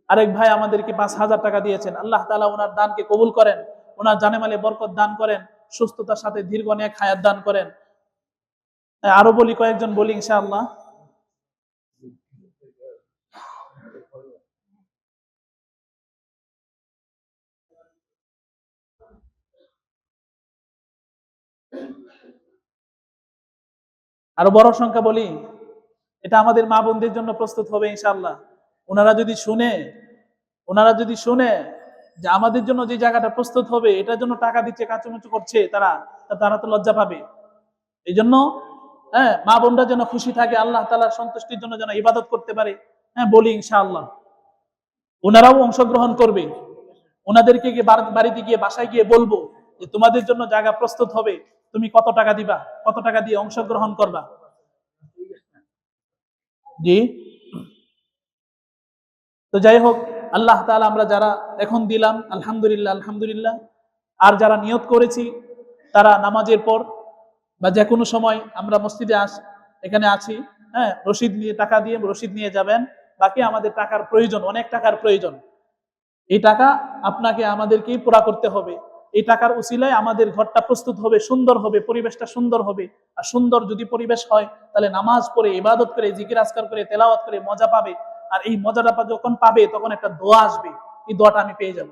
আরেক ভাই আমাদেরকে 5,000 টাকা দিয়েছেন, আল্লাহ তাআলা ওনার দানকে কবুল করেন, ওনার জানে মালে বরকত দান করেন, সুস্থতার সাথে দীর্ঘ নেক হায়াত দান করেন। হ্যাঁ, আরো বলি, কয়েকজন বলি ইনশাআল্লাহ। আরো বড় সংখ্যা বলি, এটা আমাদের মা বোনদের জন্য প্রস্তুত হবে ইনশাআল্লাহ। ওনারা যদি শুনে যে আমাদের জন্য যে জায়গাটা প্রস্তুত হবে এটার জন্য টাকা দিচ্ছে, কাঁচুমুচু করছে তারা তো লজ্জা পাবে। এই জন্য হ্যাঁ, মা বোনরা যেন খুশি থাকে, আল্লাহ তাআলার সন্তুষ্টির জন্য যেন ইবাদত করতে পারে। হ্যাঁ, বলি ইনশাআল্লাহ ওনারাও অংশগ্রহণ করবে। ওনাদেরকে গিয়ে বাড়িতে গিয়ে বাসায় গিয়ে বলবো যে তোমাদের জন্য জায়গা প্রস্তুত হবে, তুমি কত টাকা দিবা, কত টাকা দিয়ে অংশগ্রহণ করবা। জি, তো যাই হোক, আল্লাহ তাআলা আমরা যারা এখন দিলাম আলহামদুলিল্লাহ আলহামদুলিল্লাহ, আর যারা নিয়ত করেছি তারা নামাজের পর বা যে কোনো সময় আমরা মসজিদে এখানে আছি, হ্যাঁ, রসিদ নিয়ে টাকা দিয়ে রসিদ নিয়ে যাবেন। বাকি আমাদের টাকার প্রয়োজন, অনেক টাকার প্রয়োজন। এই টাকা আপনাকে আমাদেরকেই পুরা করতে হবে। এই টাকার উসিলায় আমাদের ঘরটা প্রস্তুত হবে, সুন্দর হবে, পরিবেশটা সুন্দর হবে। আর সুন্দর যদি পরিবেশ হয় তাহলে নামাজ পড়ে, ইবাদত করে, জিকির আজকার করে, তেলাওয়াত করে মজা পাবে। আর এই মজাটা যখন পাবে তখন একটা দোয়া আসবে, এই দোয়াটা আমি পেয়ে যাব।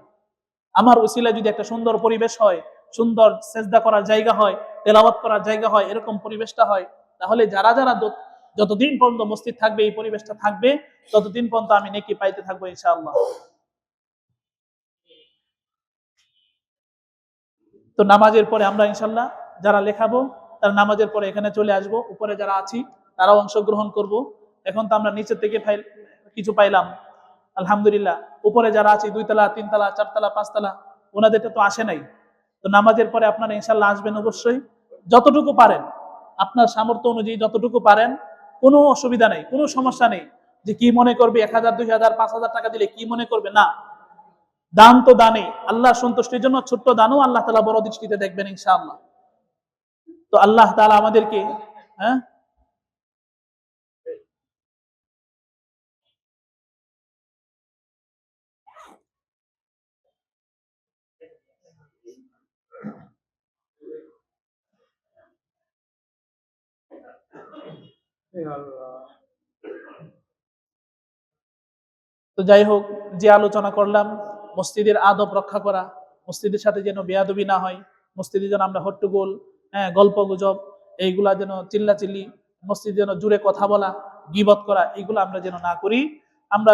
আমার উসিলায় যদি একটা সুন্দর পরিবেশ হয়, সুন্দর সেজদা করার জায়গা হয়, তেলাওয়াত করার জায়গা হয়, এরকম পরিবেশটা হয়, তাহলে যারা যারা যতদিন পর্যন্ত মসজিদ থাকবে, এই পরিবেশটা থাকবে, ততদিন পর্যন্ত আমি নেকি পাইতে থাকবো ইনশাআল্লাহ। তো নামাজের পরে আমরা ইনশাল্লাহ যারা লেখাবো তারা নামাজের পরে এখানে চলে আসব। উপরে যারা আছি তারাও অংশগ্রহণ করব। এখন তো আমরা নিচের থেকে কিছু পাইলাম আলহামদুলিল্লাহ। উপরে যারা আছি 2 তলা 3 তলা 4 তলা 5 তলা, ওনাদেরটা তো আসে নাই। তো নামাজের পরে আপনারা ইনশাল্লাহ আসবেন অবশ্যই, যতটুকু পারেন, আপনার সামর্থ্য অনুযায়ী যতটুকু পারেন। কোনো অসুবিধা নেই, কোনো সমস্যা নেই যে কি মনে করবে 1000 2000 5000 টাকা দিলে কি মনে করবে, না। দান তো দানে, আল্লাহর সন্তুষ্টির জন্য ছোট্ট দানও আল্লাহ তাআলা বড় দৃষ্টিতে দেখবেন ইনশাআল্লাহ। তো আল্লাহ তাআলা আমাদেরকে হ্যাঁ তো যাই হোক, যে আলোচনা করলাম, মসজিদের আদব রক্ষা করা, মসজিদের সাথে যেন বেয়াদবি না হয়, মসজিদে যেন আমরা হট্টগোল, হ্যাঁ, গল্প গুজব, এইগুলা যেন চিল্লাচিল্লি, মসজিদে যেন জুড়ে কথা বলা, গীবত করা, এইগুলো আমরা যেন না করি। আমরা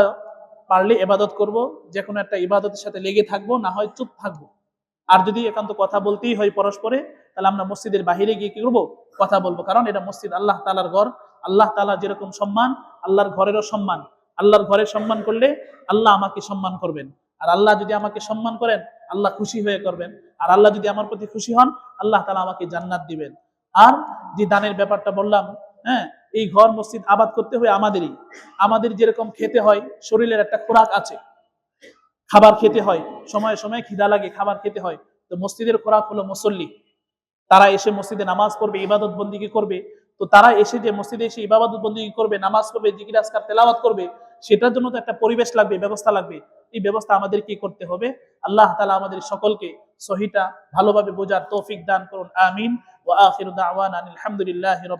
পারলে ইবাদত করব, যে কোনো একটা ইবাদতের সাথে লেগে থাকবো, না হয় চুপ থাকবো। আর যদি একান্ত কথা বলতেই হয় পরস্পরে, তাহলে আমরা মসজিদের বাহিরে গিয়ে কি করবো, কথা বলবো। কারণ এটা মসজিদ আল্লাহ তাআলার ঘর। আল্লাহ তাআলা যেরকম সম্মান, আল্লাহর ঘরেরও সম্মান। আল্লাহর ঘরের সম্মান করলে আল্লাহ আমাকে সম্মান করবেন। আর আল্লাহ যদি আমাকে সম্মান করেন, আল্লাহ খুশি হয়ে করবেন। আর আল্লাহ যদি আমার প্রতি খুশি হন, আল্লাহ তাআলা আমাকে জান্নাত দিবেন। আর যে দানের ব্যাপারটা বললাম, হ্যাঁ, এই ঘর মসজিদ আবাদ করতে হয় আমাদেরই। আমাদের যেরকম খেতে হয়, শরীরের একটা খোরাক আছে, খাবার খেতে হয়, সময়ে সময়ে খিদা লাগে, খাবার খেতে হয়। তো মসজিদের খোরাক হলো মুসল্লি। তারা এসে মসজিদে নামাজ পড়বে, ইবাদত বন্দিগি করবে। তো তারা এসে যে মসজিদে এসে ইবাদত বন্দিগি করবে, নামাজ পড়বে, জিকির আজকার তেলাওয়াত করবে, সেটার জন্য তো একটা পরিবেশ লাগবে, ব্যবস্থা লাগবে। এই ব্যবস্থা আমাদের কি করতে হবে। আল্লাহ তাআলা আমাদের সকলকে সহিটা ভালোভাবে বোঝার তৌফিক দান করুন, আমিন। ওয়া আখিরু দাওয়ানা আলহামদুলিল্লাহি রাব্বিল